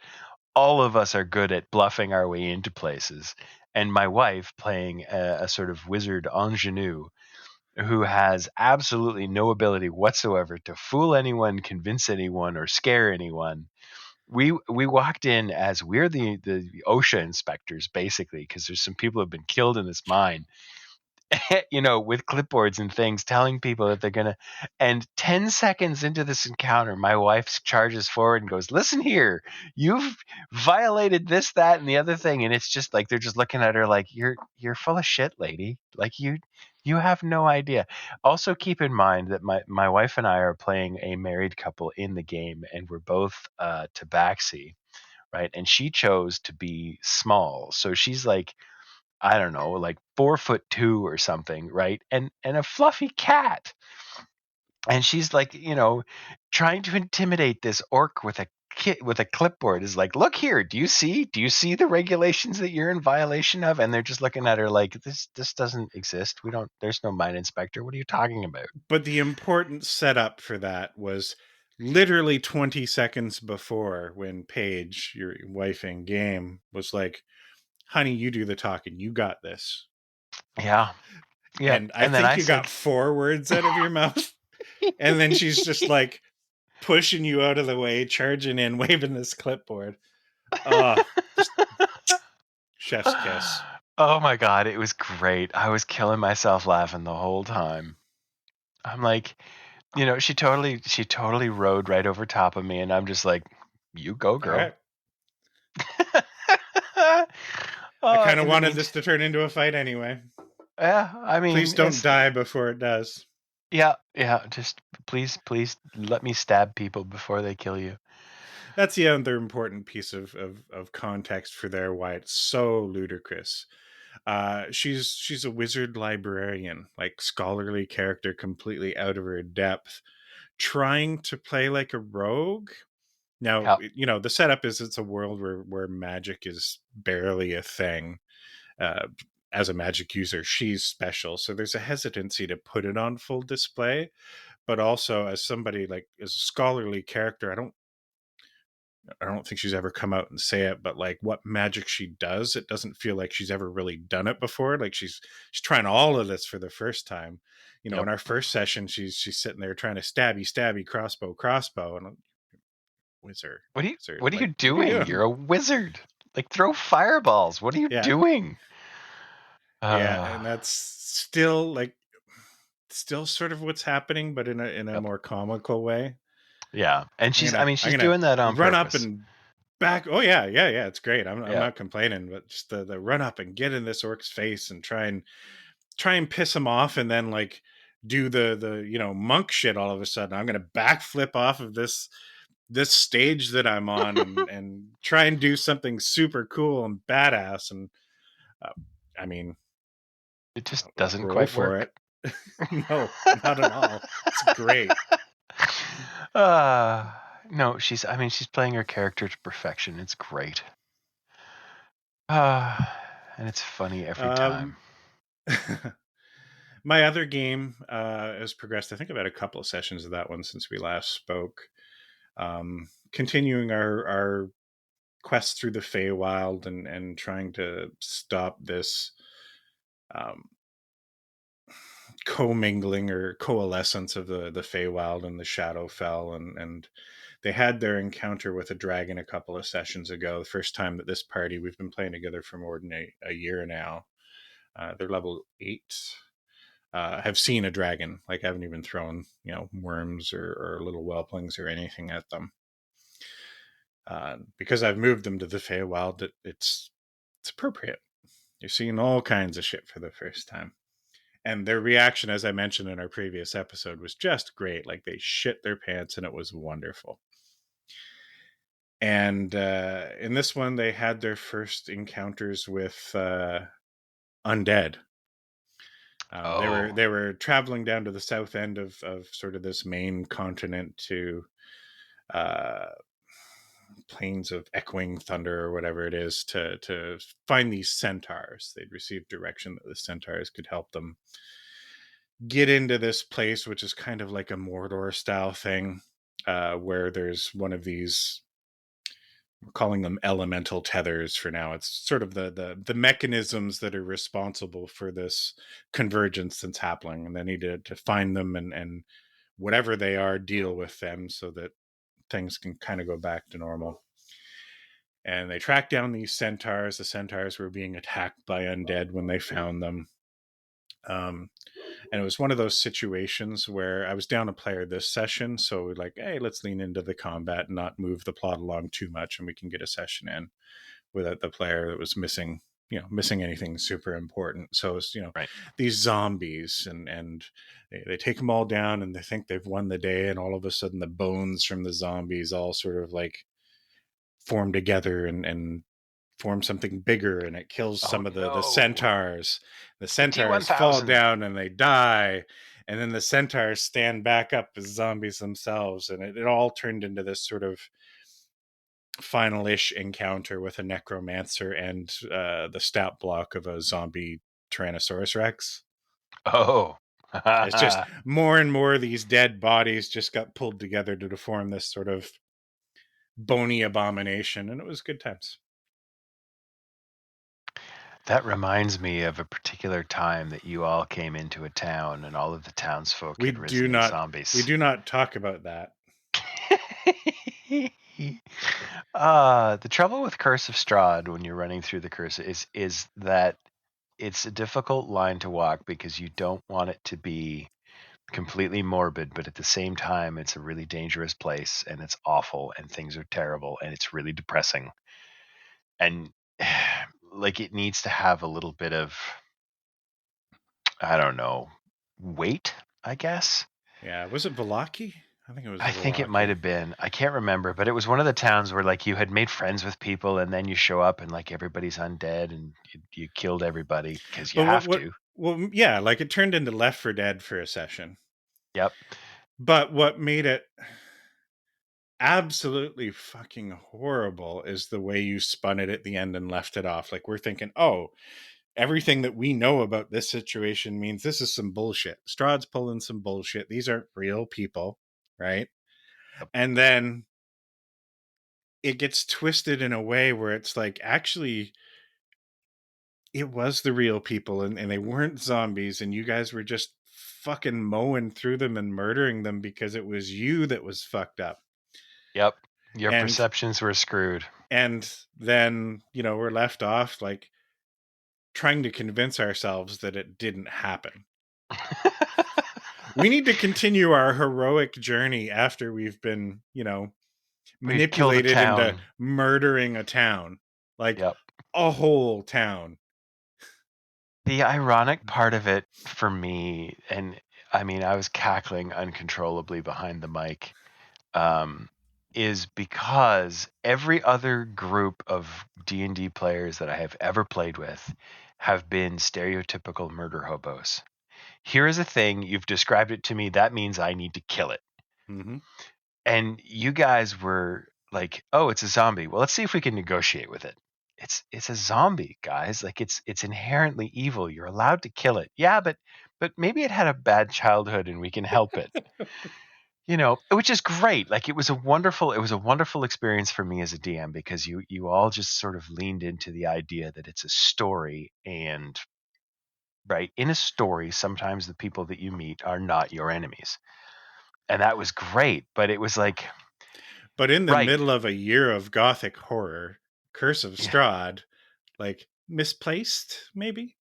All of us are good at bluffing our way into places. And my wife, playing a sort of wizard ingenue, who has absolutely no ability whatsoever to fool anyone, convince anyone, or scare anyone. We walked in as we're the OSHA inspectors, basically, because there's some people who have been killed in this mine, with clipboards and things telling people that they're gonna. And 10 seconds into this encounter, my wife charges forward and goes, "Listen here, you've violated this, that, and the other thing." And it's just like they're just looking at her like, "You're full of shit, lady. Like you have no idea." Also, keep in mind that my wife and I are playing a married couple in the game, and we're both tabaxi, right? And she chose to be small, so she's like, I don't know, like 4'2" or something, right? And a fluffy cat. And she's like, trying to intimidate this orc with a kit with a clipboard, is like, "Look here, do you see the regulations that you're in violation of?" And they're just looking at her like, this doesn't exist. We don't There's no mine inspector. What are you talking about? But the important setup for that was literally 20 seconds before, when Paige, your wife in game, was like, honey, you do the talking. You got this. Yeah. Yeah. And I And then think I you got said, 4 words out of your mouth. And then she's just like pushing you out of the way, charging in, waving this clipboard. Just chef's kiss. oh my God, it was great. I was killing myself laughing the whole time. I'm like, she totally rode right over top of me, and I'm just like, "You go, All girl." right. I kind of In the wanted meantime, this to turn into a fight anyway. yeah, I Please mean, don't die before it does. yeah, yeah. Just please, please let me stab people before they kill you. that's the other important piece of context for there why it's so ludicrous. She's a wizard librarian, like scholarly character, completely out of her depth, trying to play like a rogue. Now, Yeah. the setup is it's a world where magic is barely a thing. Uh, as a magic user, she's special, so there's a hesitancy to put it on full display. But also, as somebody like as a scholarly character, I don't think she's ever come out and say it, but like what magic she does, it doesn't feel like she's ever really done it before. Like she's trying all of this for the first time. In Yep. our first session, she's sitting there trying to stabby, crossbow, and wizard, wizard. What are you Like, what are you doing? doing? You're a wizard. Like throw fireballs. What are you Yeah, doing? yeah, Uh, and that's still sort of what's happening, but in a yep. more comical way. Yeah. And I'm I gonna mean, I'm she's gonna doing that on run up purpose. and back. Oh yeah, yeah, yeah. It's great. I'm Yeah. not complaining, but just the run up and get in this orc's face and try and piss him off, and then like do the monk shit all of a sudden. I'm gonna backflip off of this stage that I'm on and try and do something super cool and badass. And uh, I mean, It just like doesn't roll quite for work. it. No, not at all. It's great. uh, no, I mean, she's playing her character to perfection. It's great. Uh, and it's funny every Um, time. my other game has progressed. I think I've had a couple of sessions of that one since we last spoke. Continuing our quest through the Feywild and trying to stop this um, commingling or coalescence of the Feywild and the Shadowfell, and they had their encounter with a dragon a couple of sessions ago. The first time that this party we've been playing together for more than a year now. They're level 8. Have seen a dragon. Like I haven't even thrown worms or little whelplings or anything at them. Because I've moved them to the Feywild, it's appropriate. You're seeing all kinds of shit for the first time. And their reaction, as I mentioned in our previous episode, was just great. Like they shit their pants and it was wonderful. And in this one, they had their first encounters with undead. They were Oh, they were traveling down to the south end of sort of this main continent to uh, plains of echoing thunder or whatever it is to find these centaurs. They'd received direction that the centaurs could help them get into this place, which is kind of like a Mordor style thing, where there's one of these. We're calling them elemental tethers for now. It's sort of the mechanisms that are responsible for this convergence that's happening, and they need to find them and whatever they are, deal with them so that things can kind of go back to normal. And they tracked down these centaurs. The centaurs were being attacked by undead when they found them. Um, and it was one of those situations where I was down a player this session, so we're like, hey, let's lean into the combat and not move the plot along too much, and we can get a session in without the player that was missing anything super important. So it's right. these zombies, and they take them all down, and they think they've won the day, and all of a sudden the bones from the zombies all sort of like form together and form something bigger, and it kills Oh some of the no. centaurs. The The centaurs fall T1000. down and they die, and then the centaurs stand back up as zombies themselves, and it all turned into this sort of final-ish encounter with a necromancer and the stat block of a zombie Tyrannosaurus Rex. Oh. It's just more and more of these dead bodies just got pulled together to form this sort of bony abomination, and it was good times. That reminds me of a particular time that you all came into a town and all of the townsfolk We had do risen as not we zombies. do not talk about that. The trouble with Curse of Strahd when you're running through the curse is that it's a difficult line to walk because you don't want it to be completely morbid, but at the same time, it's a really dangerous place and it's awful and things are terrible and it's really depressing. And like it needs to have a little bit of, I don't know, weight, I guess. Yeah, was it Velaki? I think it was I think it might Milwaukee. have been. I can't remember, but it was one of the towns where like you had made friends with people, and then you show up and like everybody's undead, and you killed everybody because you But have to. yeah, like it turned into Left for Dead for a session. Yep. But what made it absolutely fucking horrible is the way you spun it at the end and left it off. Like we're thinking, oh, everything that we know about this situation means this is some bullshit. Strahd's pulling some bullshit. These aren't real people, right? Yep. And then it gets twisted in a way where it's like, actually, it was the real people and they weren't zombies, and you guys were just fucking mowing through them and murdering them because it was you that was fucked up. Yep. Your And perceptions were screwed. then, we're left off like trying to convince ourselves that it didn't happen. We need to continue our heroic journey after we've been, We've killed a manipulated into town. murdering a town, like Yep. a whole town. The ironic part of it for me, and I mean, I was cackling uncontrollably behind the mic, um, is because every other group of D&D players that I have ever played with have been stereotypical murder hobos. Here is a thing, you've described it to me, that means I need to kill it. Mm-hmm. And you guys were like, "Oh, it's a zombie. Well, let's see if we can negotiate with it." It's a zombie, guys. Like it's inherently evil. You're allowed to kill it. Yeah, but maybe it had a bad childhood and we can help it. Which is great. Like it was a wonderful experience for me as a DM because you all just sort of leaned into the idea that it's a story, and right, in a story sometimes the people that you meet are not your enemies. And that was great, but it was like, But in the right, middle of a year of gothic horror, Curse of yeah, Strahd, like misplaced, maybe?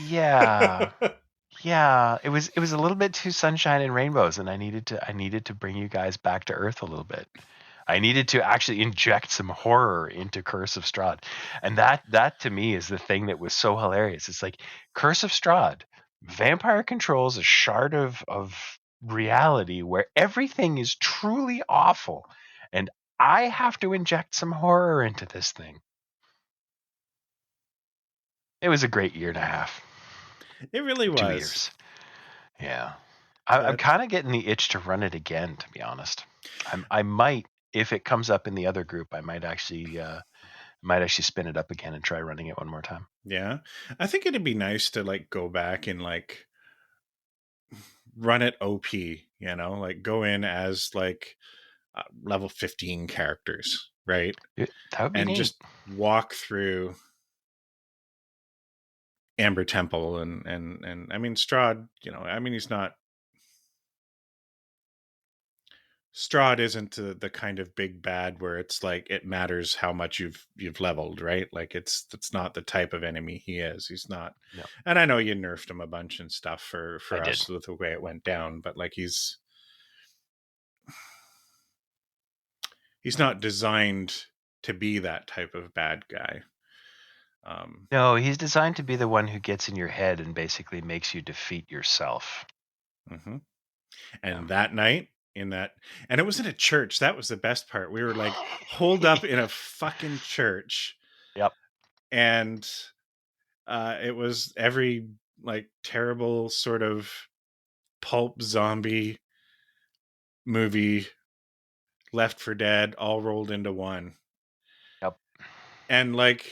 yeah. Yeah, it was a little bit too sunshine and rainbows, and I needed to bring you guys back to earth a little bit. I needed to actually inject some horror into Curse of Strahd. And that to me is the thing that was so hilarious. It's like Curse of Strahd, vampire controls a shard of reality where everything is truly awful, and I have to inject some horror into this thing. It was a great year and a half. It really Two was. years. Yeah. I'm But kind of getting the itch to run it again, to be honest. I might, if it comes up in the other group, I might actually spin it up again and try running it one more time. yeah, I think it'd be nice to like go back and like run it OP, like go in as like level 15 characters, right? That would be And neat. just walk through Amber Temple and I mean Strahd, I mean Strahd isn't the kind of big bad where it's like it matters how much you've leveled, right? Like that's not the type of enemy he is. He's not. No, And I know you nerfed him a bunch and stuff I for did. us with the way it went down, but like he's not designed to be that type of bad guy. Um, No, he's designed to be the one who gets in your head and basically makes you defeat yourself. mhm. Yeah. And that night in that, and it was in a church. That was the best part. We were like holed up in a fucking church, Yep. and it was every like terrible sort of pulp zombie movie, Left for Dead, all rolled into one. Yep. And like,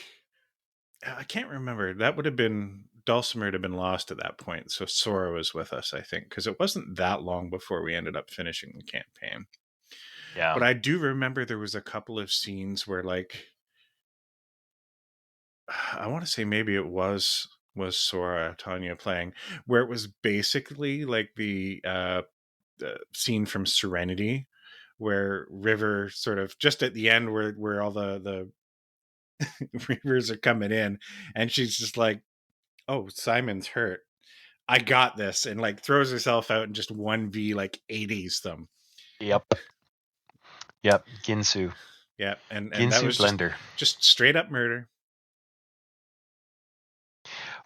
I can't remember. That would have been Dulcimer had been lost at that point, so Sora was with us, I think, because it wasn't that long before we ended up finishing the campaign. But Yeah. I do remember there was a couple of scenes where like I want to say maybe it was Sora Tanya playing, where it was basically like the scene from Serenity, where River sort of just at the end where all the Reavers are coming in, and she's just like, "Oh, Simon's hurt. I got this," and like throws herself out and just 1v like 80s them. Yep. Yep. Ginsu. Yeah, and that Ginsu was just blender. straight up murder.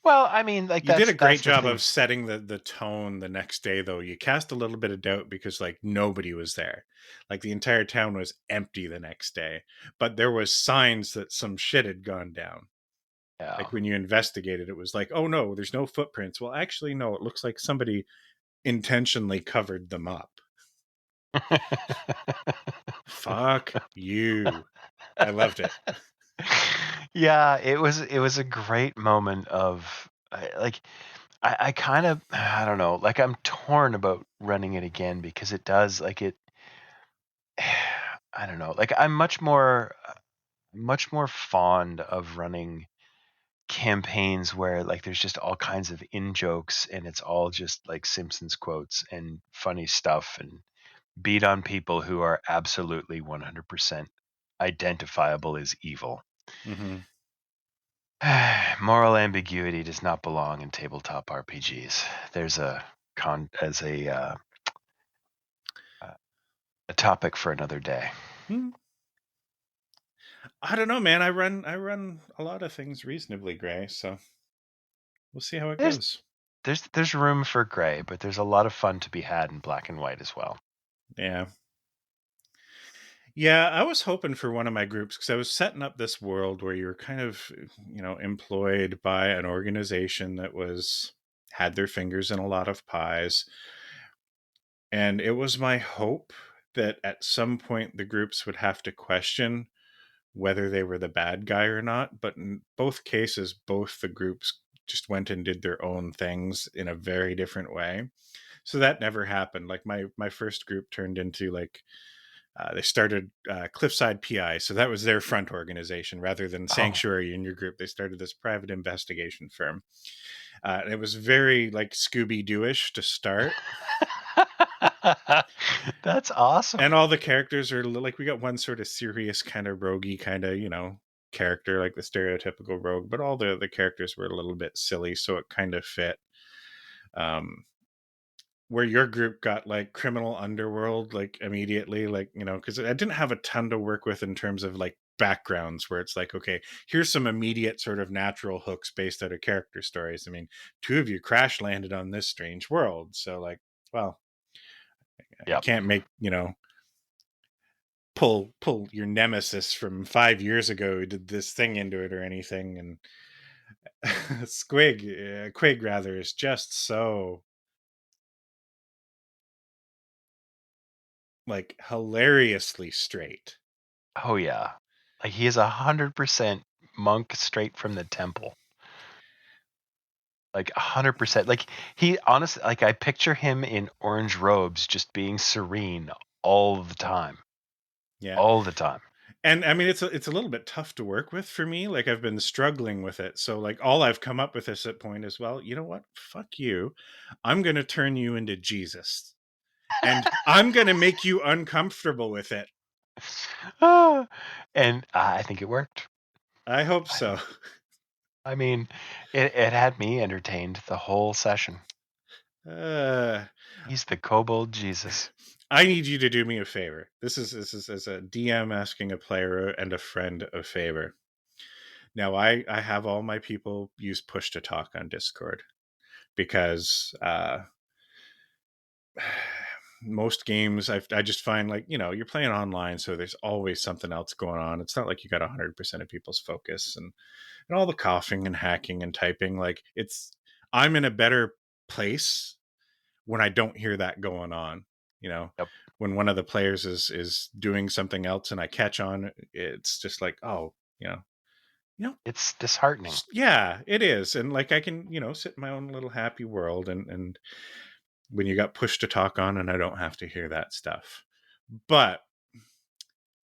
Well, I mean, like You did a that's great the job thing. of setting the tone the next day, though. You cast a little bit of doubt because like nobody was there, like the entire town was empty the next day, but there was signs that some shit had gone down. Yeah. Like when you investigated, it was like, oh no, there's no footprints. Well, actually, no, it looks like somebody intentionally covered them up. Fuck you. I loved it. Yeah, it was a great moment of like I kind of I don't know, like I'm torn about running it again because it does like it I don't know. Like I'm much more fond of running campaigns where like there's just all kinds of in jokes and it's all just like Simpsons quotes and funny stuff and beat on people who are absolutely 100% identifiable as evil. Hmm. Moral ambiguity does not belong in tabletop RPGs. There's a con as a topic for another day. I don't know, man. I run a lot of things reasonably gray, so we'll see how it There's goes. there's room for gray, but there's a lot of fun to be had in black and white as well. Yeah. Yeah, I was hoping for one of my groups because I was setting up this world where you're kind of, employed by an organization that was had their fingers in a lot of pies. And it was my hope that at some point the groups would have to question whether they were the bad guy or not. But in both cases, both the groups just went and did their own things in a very different way. So that never happened. Like my first group turned into like they started Cliffside PI, so that was their front organization rather than Oh. Sanctuary in your group. They started this private investigation firm. And it was very like Scooby Dooish to start, That's awesome. and all the characters are like we got one sort of serious kind of roguey kind of character like the stereotypical rogue, but all the characters were a little bit silly, so it kind of fit. Um, where your group got like criminal underworld like immediately, like because I didn't have a ton to work with in terms of like backgrounds where it's like, okay, here's some immediate sort of natural hooks based out of character stories. I mean, two of you crash landed on this strange world, so like, well, I Yep. can't make pull your nemesis from 5 years ago who did this thing into it or anything. And Quig rather is just so like hilariously straight. Oh yeah. Like he is 100% monk straight from the temple. Like 100%. Like he honestly, like I picture him in orange robes, just being serene all the time, Yeah. all the time. And I mean, it's a little bit tough to work with for me. Like I've been struggling with it. So like all I've come up with at this point is, well, you know what? Fuck you. I'm gonna turn you into Jesus. And I'm gonna make you uncomfortable with it. Ah, and I think it worked. I hope I so. think. I mean, it had me entertained the whole session. Uh, He's the kobold Jesus. I need you to do me a favor. This is as a DM asking a player and a friend a favor. Now I have all my people use push to talk on Discord because most games I just find like you're playing online, so there's always something else going on. It's not like you got 100% of people's focus, and all the coughing and hacking and typing. Like I'm in a better place when I don't hear that going on. You know, Yep. when one of the players is doing something else and I catch on, it's just like, oh, you know, you know, It's disheartening. yeah, it is. And like I can sit in my own little happy world, and when you got pushed to talk on, and I don't have to hear that stuff. But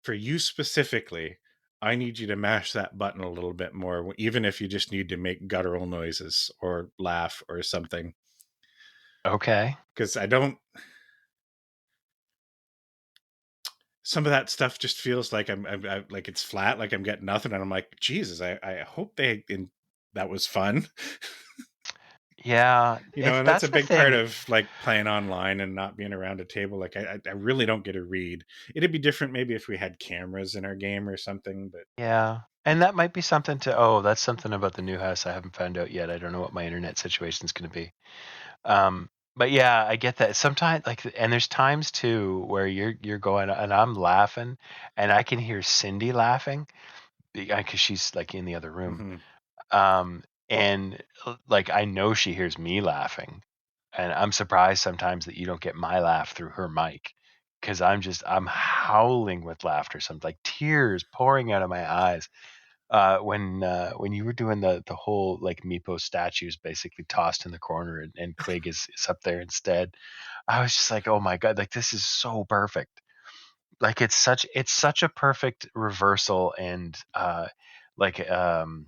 for you specifically, I need you to mash that button a little bit more, even if you just need to make guttural noises or laugh or something. Okay. Because I don't, some of that stuff just feels like like it's flat, like I'm getting nothing. And I'm like, Jesus, I hope that was fun. Yeah, it's And that's a that's the big part thing. of like playing online and not being around a table. Like I really don't get to read. It'd be different maybe if we had cameras in our game or something, but Yeah. And that might be something to, oh, that's something about the new house I haven't found out yet. I don't know what my internet situation is going to be. But yeah, I get that. Sometimes, like, and there's times too where you're going and I'm laughing, and I can hear Cindy laughing because she's like in the other room. Hmm. And like I know she hears me laughing, and I'm surprised sometimes that you don't get my laugh through her mic because I'm howling with laughter, some like tears pouring out of my eyes. When you were doing the whole like Meepo statues basically tossed in the corner and Quig is up there instead, I was just like, oh my god, like this is so perfect. Like it's such a perfect reversal and like um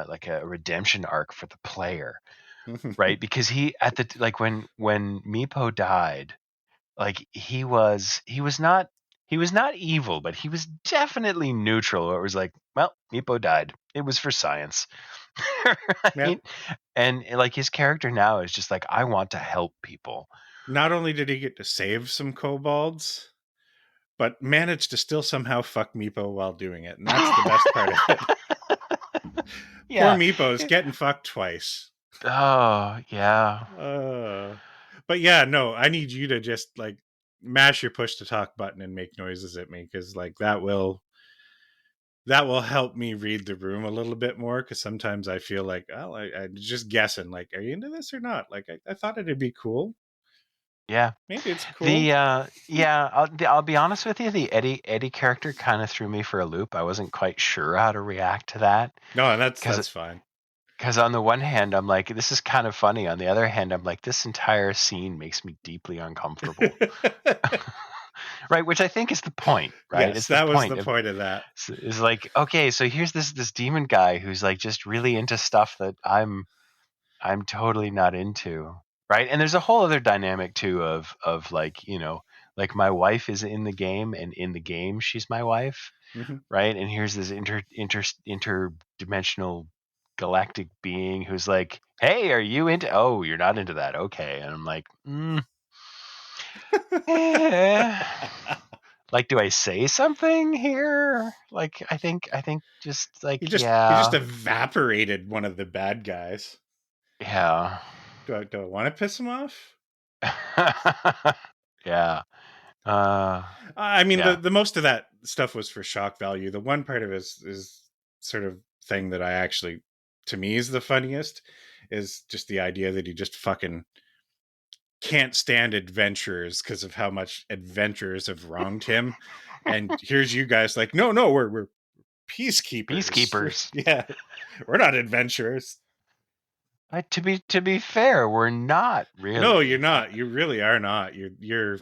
like a redemption arc for the player, right? Because he at the like when Meepo died, like he was not evil, but he was definitely neutral. It was like, well, Meepo died. It was for science. Yep. Right? And like his character now is just like, I want to help people. Not only did he get to save some kobolds, but managed to still somehow fuck Meepo while doing it, and that's the best part of it. Poor Yeah. Meepo's getting fucked twice. Oh, yeah. Uh, but yeah, no, I need you to just like mash your push to talk button and make noises at me because like that will help me read the room a little bit more because sometimes I feel like, oh, I'm just guessing, like, are you into this or not? Like, I thought it'd be cool. Yeah. Maybe it's cool. The yeah, I'll be honest with you, the Eddie character kind of threw me for a loop. I wasn't quite sure how to react to that No, and because that's fine. because on the one hand, I'm like, this is kind of funny. On the other hand, I'm like, this entire scene makes me deeply uncomfortable. Right? Which I think is the point, right? Yes, It's the that was the point of point of that. is like, okay, so here's this demon guy who's like just really into stuff that I'm totally not into. Right? And there's a whole other dynamic too of like, like my wife is in the game and in the game she's my wife, Hmm. right? And here's this interdimensional galactic being who's like, "Hey, are you into? Oh, you're not into that. Okay." And I'm like, eh. Like, do I say something here? Like, I think just like, you just yeah, evaporated one of the bad guys. yeah, Do I want to piss him off? yeah, uh, I mean, yeah. the most of that stuff was for shock value. The one part of it is sort of thing that I actually, to me, is the funniest is just the idea that he just fucking can't stand adventurers because of how much adventurers have wronged him. And here's you guys like, no, we're peacekeepers. Peacekeepers. Yeah, we're not adventurers. To be fair, we're not No, you're really. not. You really are not. You're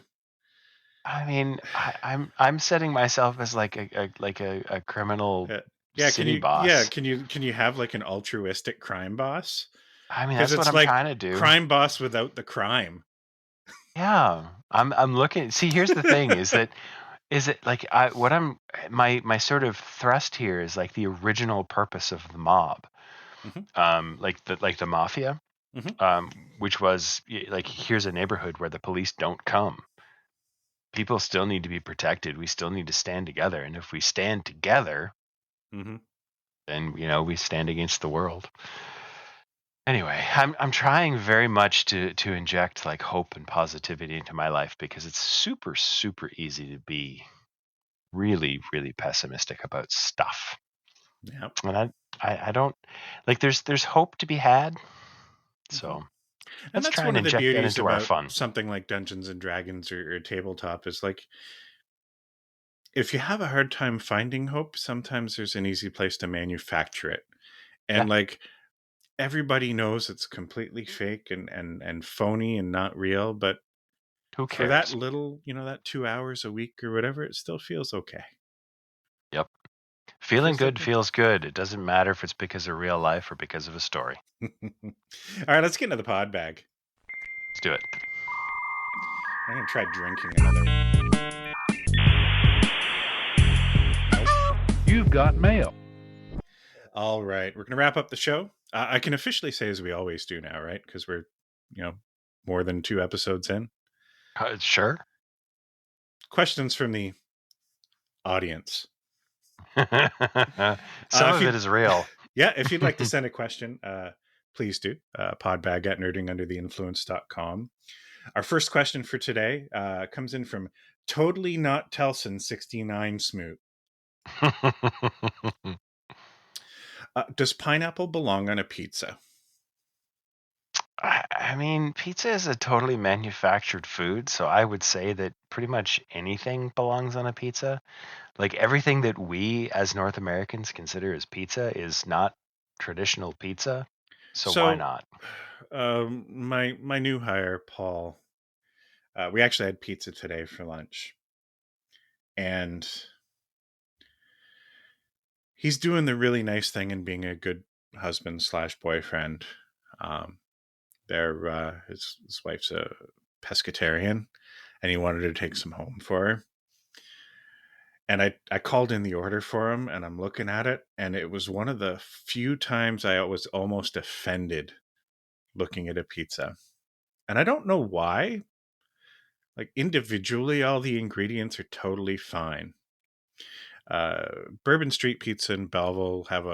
I mean, I'm setting myself as like a criminal uh, yeah. city boss. Can you have like an altruistic crime boss? I mean, Because that's what it's I'm like trying to do. crime boss without the crime. Yeah, I'm looking. See, here's the thing: is it like I what I'm my sort of thrust here is like the original purpose of the mob, Hmm. like the mafia, Hmm. um, which was like here's a neighborhood where the police don't come. People still need to be protected. We still need to stand together, and if we stand together, Hmm. then we stand against the world. Anyway, I'm trying very much to inject like hope and positivity into my life because it's super super easy to be really really pessimistic about stuff. Yeah. And I don't like there's hope to be had. Hmm. So And let's that's try one and of the inject that beauties into our about fun. something like Dungeons and Dragons or tabletop is like if you have a hard time finding hope, sometimes there's an easy place to manufacture it. Yeah. And like everybody knows it's completely fake and phony and not real, but Who for that cares? little, that 2 hours a week or whatever, it still feels okay. Yep. It Feeling feels like good okay. feels good. It doesn't matter if it's because of real life or because of a story. All right, let's get into the pod bag. Let's do it. I'm gonna try drinking another. Nope. You've got mail. All right, we're gonna wrap up the show. I can officially say, as we always do now, right? Because we're, you know, more than 2 episodes in. Sure. Questions from the audience. Some If of you, it is real. yeah, if you'd like to send a question, please do. Podbag at nerdingundertheinfluence.com. Our first question for today comes in from Totally Not Telson 69 Smoot. Does pineapple belong on a pizza? I mean, pizza is a totally manufactured food, so I would say that pretty much anything belongs on a pizza. Like everything that we as North Americans consider as pizza is not traditional pizza. So why So, not? my new hire, Paul, we actually had pizza today for lunch, and he's doing the really nice thing and being a good husband slash boyfriend. Um, his wife's a pescatarian, and he wanted to take some home for her. And I called in the order for him, and I'm looking at it, and it was one of the few times I was almost offended looking at a pizza. And I don't know why. Like individually, all the ingredients are totally fine. Bourbon Street Pizza in Belleville have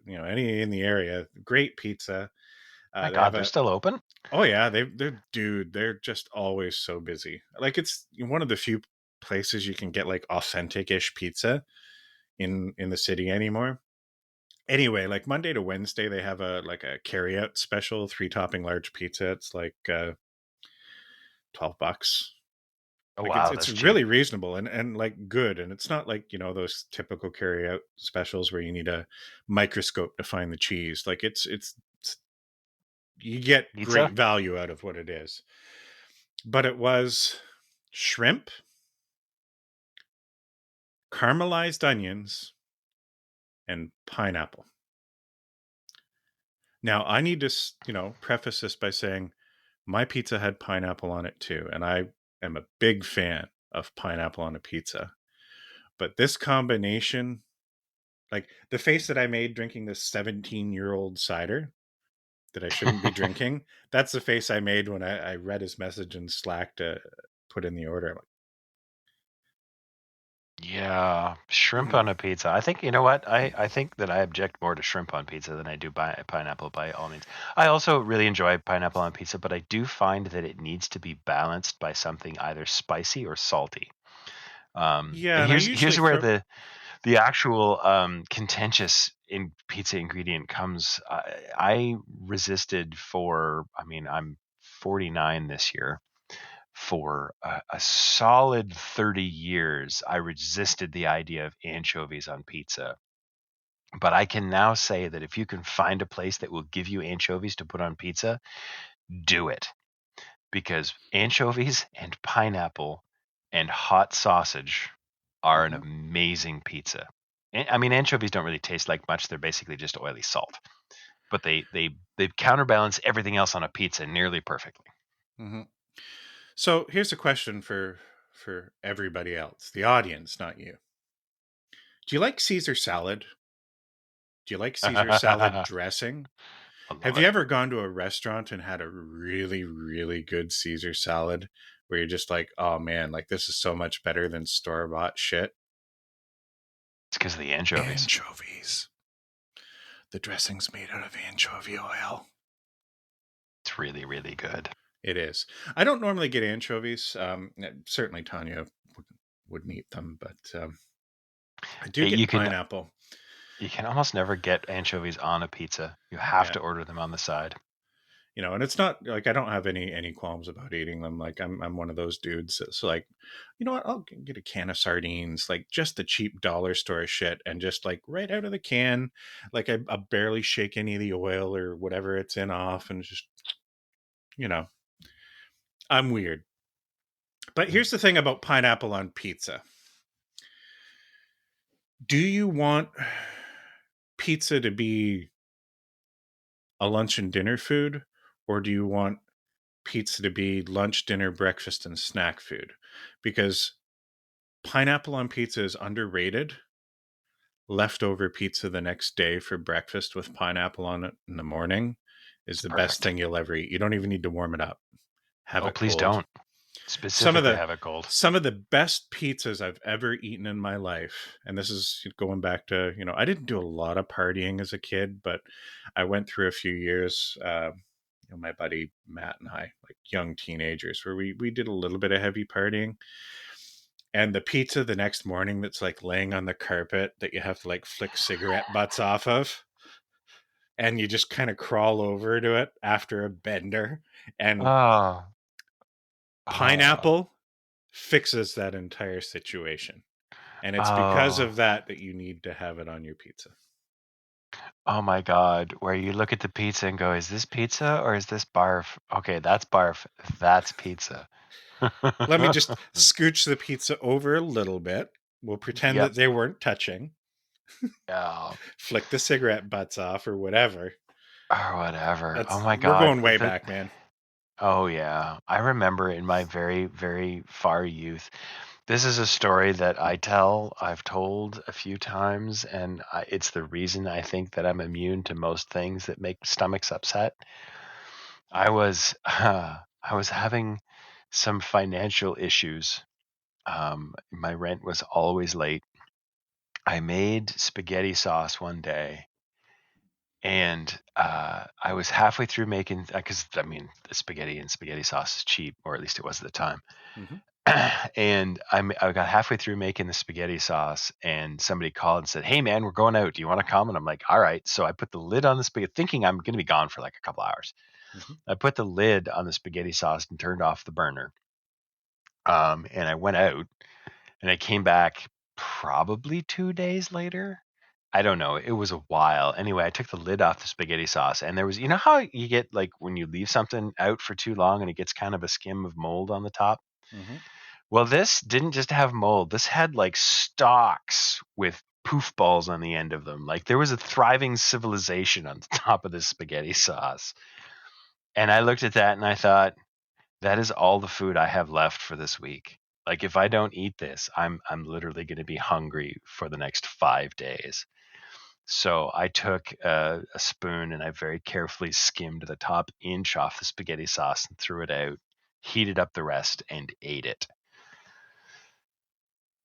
any in the area great pizza. My They have God, they're a still open. Oh yeah, they're just always so busy. Like it's one of the few places you can get like authentic ish pizza in the city anymore. Anyway, like Monday to Wednesday, they have a carry out special 3 topping large pizza. It's like $12. Oh Like wow, it's that's cheap. really reasonable and like good, and it's not like those typical carry out specials where you need a microscope to find the cheese. Like it's you get great Pizza? value out of what it is. But it was shrimp, caramelized onions, and pineapple. Now I need to preface this by saying my pizza had pineapple on it too, and I am a big fan of pineapple on a pizza. But this combination, like the face that I made drinking this 17-year-old cider that I shouldn't be drinking, that's the face I made when I read his message in Slack to put in the order. I'm like, Yeah, shrimp "Mhm, on a pizza. I think you know what? I think that I object more to shrimp on pizza than I do pineapple by all means. I also really enjoy pineapple on pizza, but I do find that it needs to be balanced by something either spicy or salty. yeah," And and I here's usually where throw. the actual contentious in pizza ingredient comes. I resisted for. I mean, I'm 49 this year. For a solid 30 years, I resisted the idea of anchovies on pizza. But I can now say that if you can find a place that will give you anchovies to put on pizza, do it. Because anchovies and pineapple and hot sausage are an Mhm, amazing pizza. I mean, anchovies don't really taste like much. They're basically just oily salt. But they counterbalance everything else on a pizza nearly perfectly. mhm. So here's a question for everybody else, the audience, not you. Do you like Caesar salad? Do you like Caesar salad I dressing? love Have you it. ever gone to a restaurant and had a really, really good Caesar salad where you're just like, oh man, like this is so much better than store bought shit? It's because of the anchovies. Anchovies. The dressing's made out of anchovy oil. It's really, really good. It is. I don't normally get anchovies. Certainly Tanya wouldn't eat them, but I do Hey, get pineapple. you can almost never get anchovies on a pizza. You have Yeah. to order them on the side. And it's not like I don't have any qualms about eating them. Like I'm one of those dudes that's like, you know what, I'll get a can of sardines, like just the cheap dollar store shit, and just like right out of the can, like I barely shake any of the oil or whatever it's in off, and just you know, I'm weird. But here's the thing about pineapple on pizza. Do you want pizza to be a lunch and dinner food, or do you want pizza to be lunch, dinner, breakfast, and snack food? Because pineapple on pizza is underrated. Leftover pizza the next day for breakfast with pineapple on it in the morning is It's the best perfect. thing you'll ever eat. You don't even need to warm it up. Have Oh, it please cold. don't. some of Specifically the have it cold. some of the best pizzas I've ever eaten in my life, and this is going back to, I didn't do a lot of partying as a kid, but I went through a few years. My buddy Matt and I, like young teenagers, where we did a little bit of heavy partying, and the pizza the next morning that's like laying on the carpet that you have to like flick cigarette butts off of, and you just kind of crawl over to it after a bender, and Oh, oh, pineapple fixes that entire situation. And it's because oh, of that you need to have it on your pizza. oh my God. Where you look at the pizza and go, is this pizza or is this barf? Okay, that's barf. That's pizza. Let me just scooch the pizza over a little bit. We'll pretend Yep. that they weren't touching. Oh, Flick the cigarette butts off or whatever. or whatever. Oh That's my We're God. going way back, man. Oh yeah. I remember in my very, very far youth. This is a story that I've told a few times, and it's the reason I think that I'm immune to most things that make stomachs upset. I was I was having some financial issues. My rent was always late. I made spaghetti sauce one day, and I was halfway through making, because I mean, the spaghetti and spaghetti sauce is cheap, or at least it was at the time. Hmm. And I got halfway through making the spaghetti sauce, and somebody called and said, "Hey man, we're going out. Do you want to come?" And I'm like, "All right." So I put the lid on the spaghetti, thinking I'm going to be gone for like a couple hours. Hmm. I put the lid on the spaghetti sauce and turned off the burner. And I went out, and I came back probably 2 days later. I don't know. It was a while. Anyway, I took the lid off the spaghetti sauce, and there was, you know how you get like when you leave something out for too long and it gets kind of a skim of mold on the top? Hmm. Well, this didn't just have mold. This had like stalks with poof balls on the end of them. Like there was a thriving civilization on the top of this spaghetti sauce. And I looked at that and I thought, that is all the food I have left for this week. Like if I don't eat this, I'm literally going to be hungry for the next 5 days. So I took a spoon and I very carefully skimmed the top inch off the spaghetti sauce and threw it out, heated up the rest, and ate it.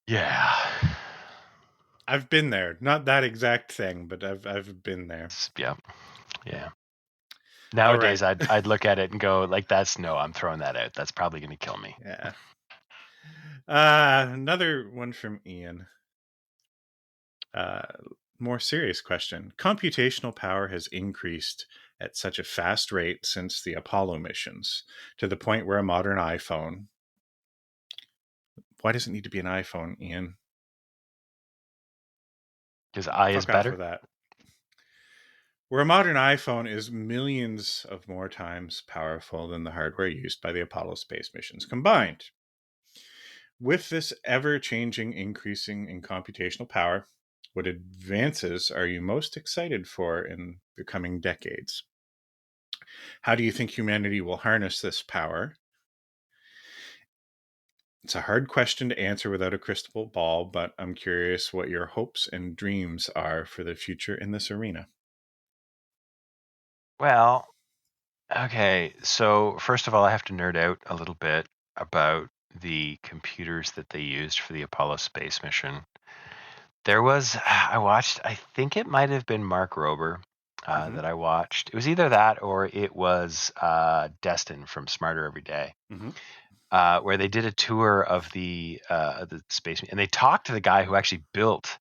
Yeah. I've been there. Not that exact thing, but I've been there. Yeah. Yeah. All right. Nowadays, I'd look at it and go like, "That's no, I'm throwing that out. That's probably going to kill me." Yeah. Another one from Ian. Uh, More serious question. Computational power has increased at such a fast rate since the Apollo missions to the point where a modern iPhone. Why does it need to be an iPhone, Ian? Because I is Fuck off with better. that. Where a modern iPhone is millions of more times powerful than the hardware used by the Apollo space missions combined. With this ever changing, increasing in computational power, what advances are you most excited for in the coming decades? How do you think humanity will harness this power? It's a hard question to answer without a crystal ball, but I'm curious what your hopes and dreams are for the future in this arena. Well, okay. So first of all, I have to nerd out a little bit about the computers that they used for the Apollo space mission. There was I watched. I think it might have been Mark Rober Mm-hmm. that I watched. It was either that or it was Destin from Smarter Every Day. Mm-hmm. Where they did a tour of the space, and they talked to the guy who actually built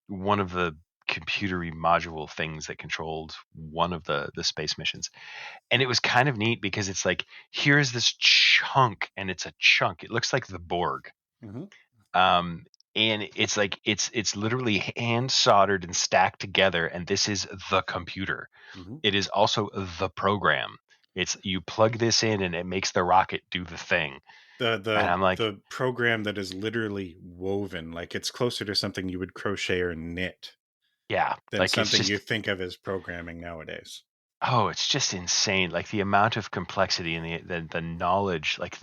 one of the computery module things that controlled one of the space missions. And it was kind of neat because it's like, here's this chunk, and it's a chunk. It looks like the Borg. Mm-hmm. Um, and it's like it's literally hand soldered and stacked together, and this is the computer. Mm-hmm. It is also the program. It's you plug this in and it makes the rocket do the thing. the And the I'm like, the program that is literally woven, like it's closer to something you would crochet or knit yeah, than like it's something you just think of as programming nowadays. oh, it's just insane. Like the amount of complexity and the knowledge, like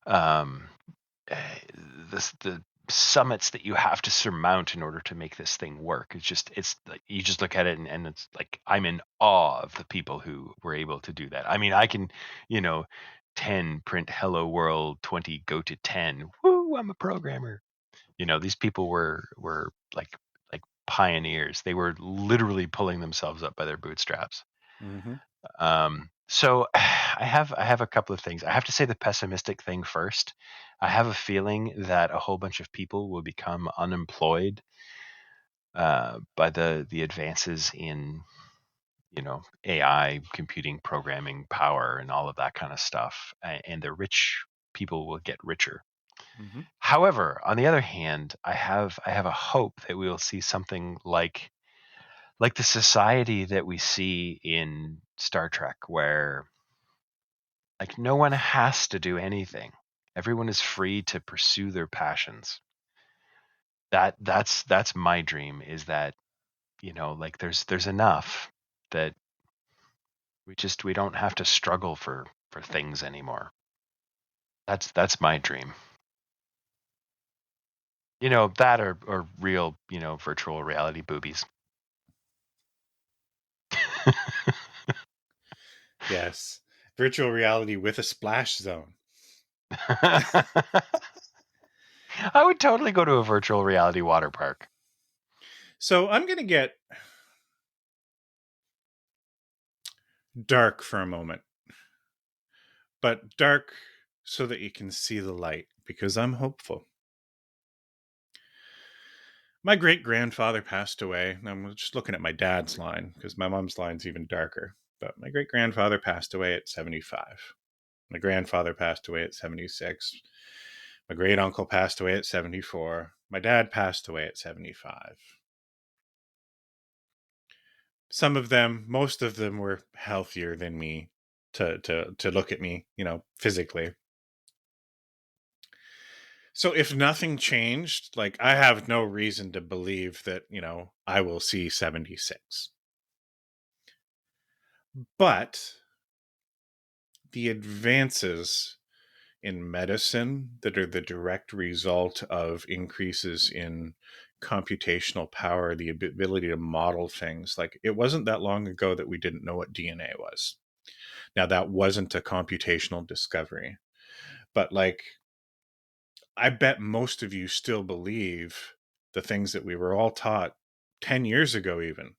um uh, the summits that you have to surmount in order to make this thing work. It's like you just look at it and it's like I'm in awe of the people who were able to do that. I mean, I can, you know, 10 print hello world, 20 go to 10. Woo, I'm a programmer. These people were like pioneers. They were literally pulling themselves up by their bootstraps. Hmm. So I have a couple of things. I have to say the pessimistic thing first. I have a feeling that a whole bunch of people will become unemployed by the advances in AI, computing, programming, power, and all of that kind of stuff. And the rich people will get richer. Hmm. However, on the other hand, I have a hope that we will see something like the society that we see in Star Trek, where like no one has to do anything. Everyone is free to pursue their passions. That's my dream, is that, like there's enough that we don't have to struggle for things anymore. That's my dream. That or real, virtual reality boobies. Yes. Virtual reality with a splash zone. I would totally go to a virtual reality water park. So I'm going to get dark for a moment, but dark so that you can see the light, because I'm hopeful. My great grandfather passed away. I'm just looking at my dad's line because my mom's line's even darker. But my great grandfather passed away at 75. My grandfather passed away at 76. My great uncle passed away at 74. My dad passed away at 75. Some of them, most of them were healthier than me to look at me, physically. So if nothing changed, like I have no reason to believe that, I will see 76. But the advances in medicine that are the direct result of increases in computational power, the ability to model things. Like it wasn't that long ago that we didn't know what DNA was. Now, that wasn't a computational discovery, but like I bet most of you still believe the things that we were all taught 10 years ago, even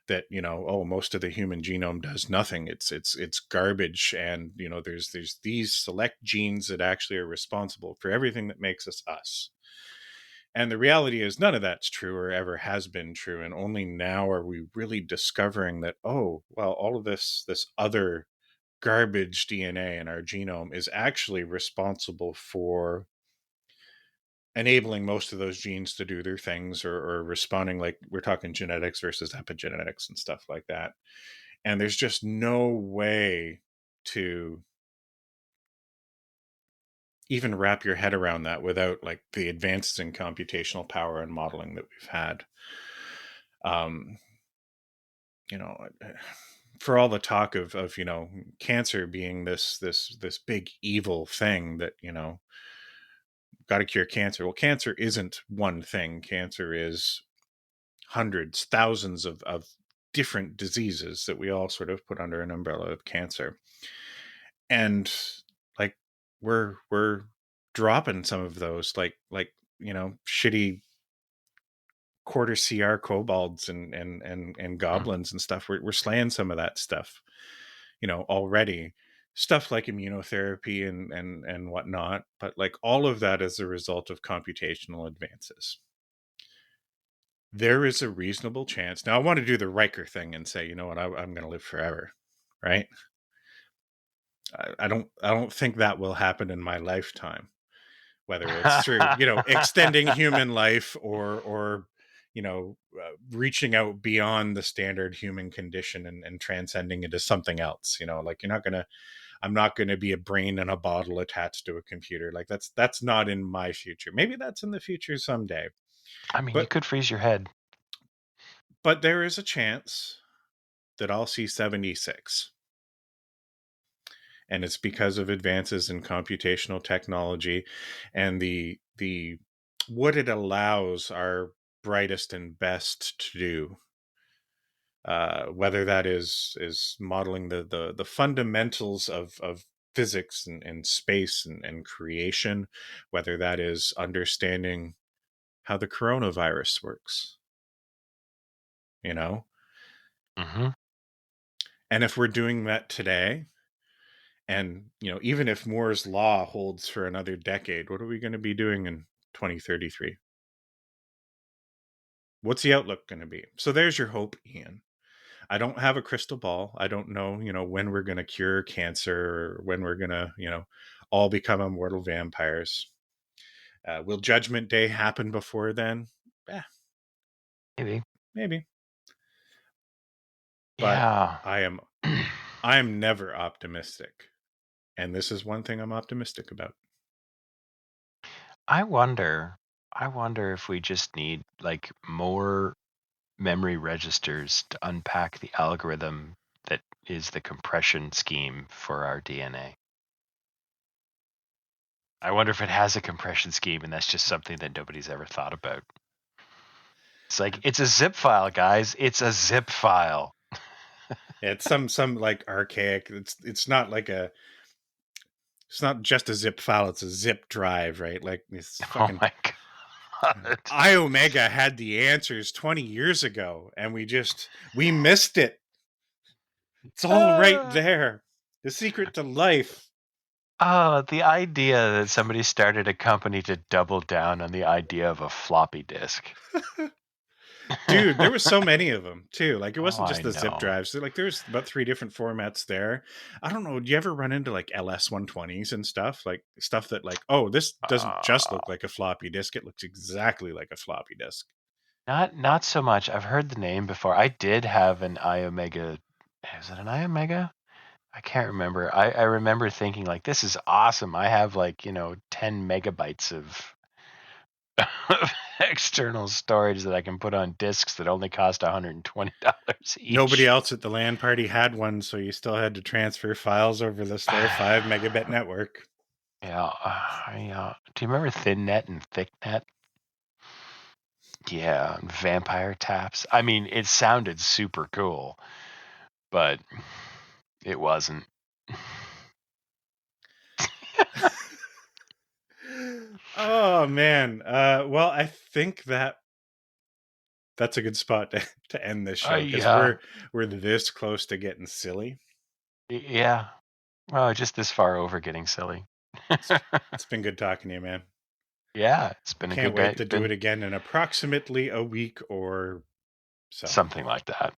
that oh, most of the human genome does nothing. It's garbage, and there's these select genes that actually are responsible for everything that makes us us. And the reality is none of that's true or ever has been true, and only now are we really discovering that, oh well, all of this other garbage DNA in our genome is actually responsible for enabling most of those genes to do their things, or responding. Like we're talking genetics versus epigenetics and stuff like that. And there's just no way to even wrap your head around that without like the advances in computational power and modeling that we've had. Um, you know, for all the talk of cancer being this big evil thing that got to cure cancer. Well, cancer isn't one thing. Cancer is hundreds, thousands of different diseases that we all sort of put under an umbrella of cancer. And like we're dropping some of those, like shitty quarter CR kobolds and goblins and stuff. We're slaying some of that stuff, already. Stuff like immunotherapy and whatnot, but like all of that is a result of computational advances. There is a reasonable chance. Now, I want to do the Riker thing and say, you know what, I'm going to live forever, right? I don't think that will happen in my lifetime. Whether it's through extending human life, or reaching out beyond the standard human condition and transcending into something else. Like I'm not gonna be a brain in a bottle attached to a computer. Like that's not in my future. Maybe that's in the future someday. I mean, you But could freeze your head. there is a chance that I'll see 76. And it's because of advances in computational technology and the what it allows our brightest and best to do. Whether that is modeling the fundamentals of physics and space and creation, whether that is understanding how the coronavirus works, you know? Hmm. And if we're doing that today, and, even if Moore's law holds for another decade, what are we going to be doing in 2033? What's the outlook going to be? So there's your hope, Ian. I don't have a crystal ball. I don't know, when we're going to cure cancer or when we're going to, all become immortal vampires. Will Judgment Day happen before then? Yeah, Maybe. maybe. But Yeah. I am I am never optimistic. And this is one thing I'm optimistic about. I wonder. I wonder if we just need like more memory registers to unpack the algorithm that is the compression scheme for our DNA. I wonder if it has a compression scheme and that's just something that nobody's ever thought about. It's like it's a zip file, guys. It's a zip file. It's some like archaic. It's not just a zip file, it's a zip drive, right? Like this Oh fucking my god. iOmega had the answers 20 years ago and we missed it. It's all right Ah. there. The secret to life. Oh, the idea that somebody started a company to double down on the idea of a floppy disk. Dude, there was so many of them too. Like it Oh, wasn't I just the zip know. drives. Like there's about three different formats there. I don't know. Do you ever run into like LS120s and stuff? Like stuff that like, oh, this doesn't just Uh, look like a floppy disk. It looks exactly like a floppy disk. not so much. I've heard the name before. I did have an iOmega. Is it an iOmega? I can't remember. I remember thinking like, this is awesome. I have like 10 megabytes of external storage that I can put on disks that only cost $120 Nobody each. else at the LAN party had one, so you still had to transfer files over the slow 5 megabit network. Yeah, do you remember ThinNet and ThickNet? Yeah, and Vampire Taps. I mean, it sounded super cool, but it wasn't. Oh man. Well, I think that's a good spot to end this show because Yeah, we're this close to getting silly. yeah. Well, just this far over getting silly. It's, it's been good talking to you, man. Yeah, it's been a Can't good day. wait to do it Been again in approximately a week or so. something like that.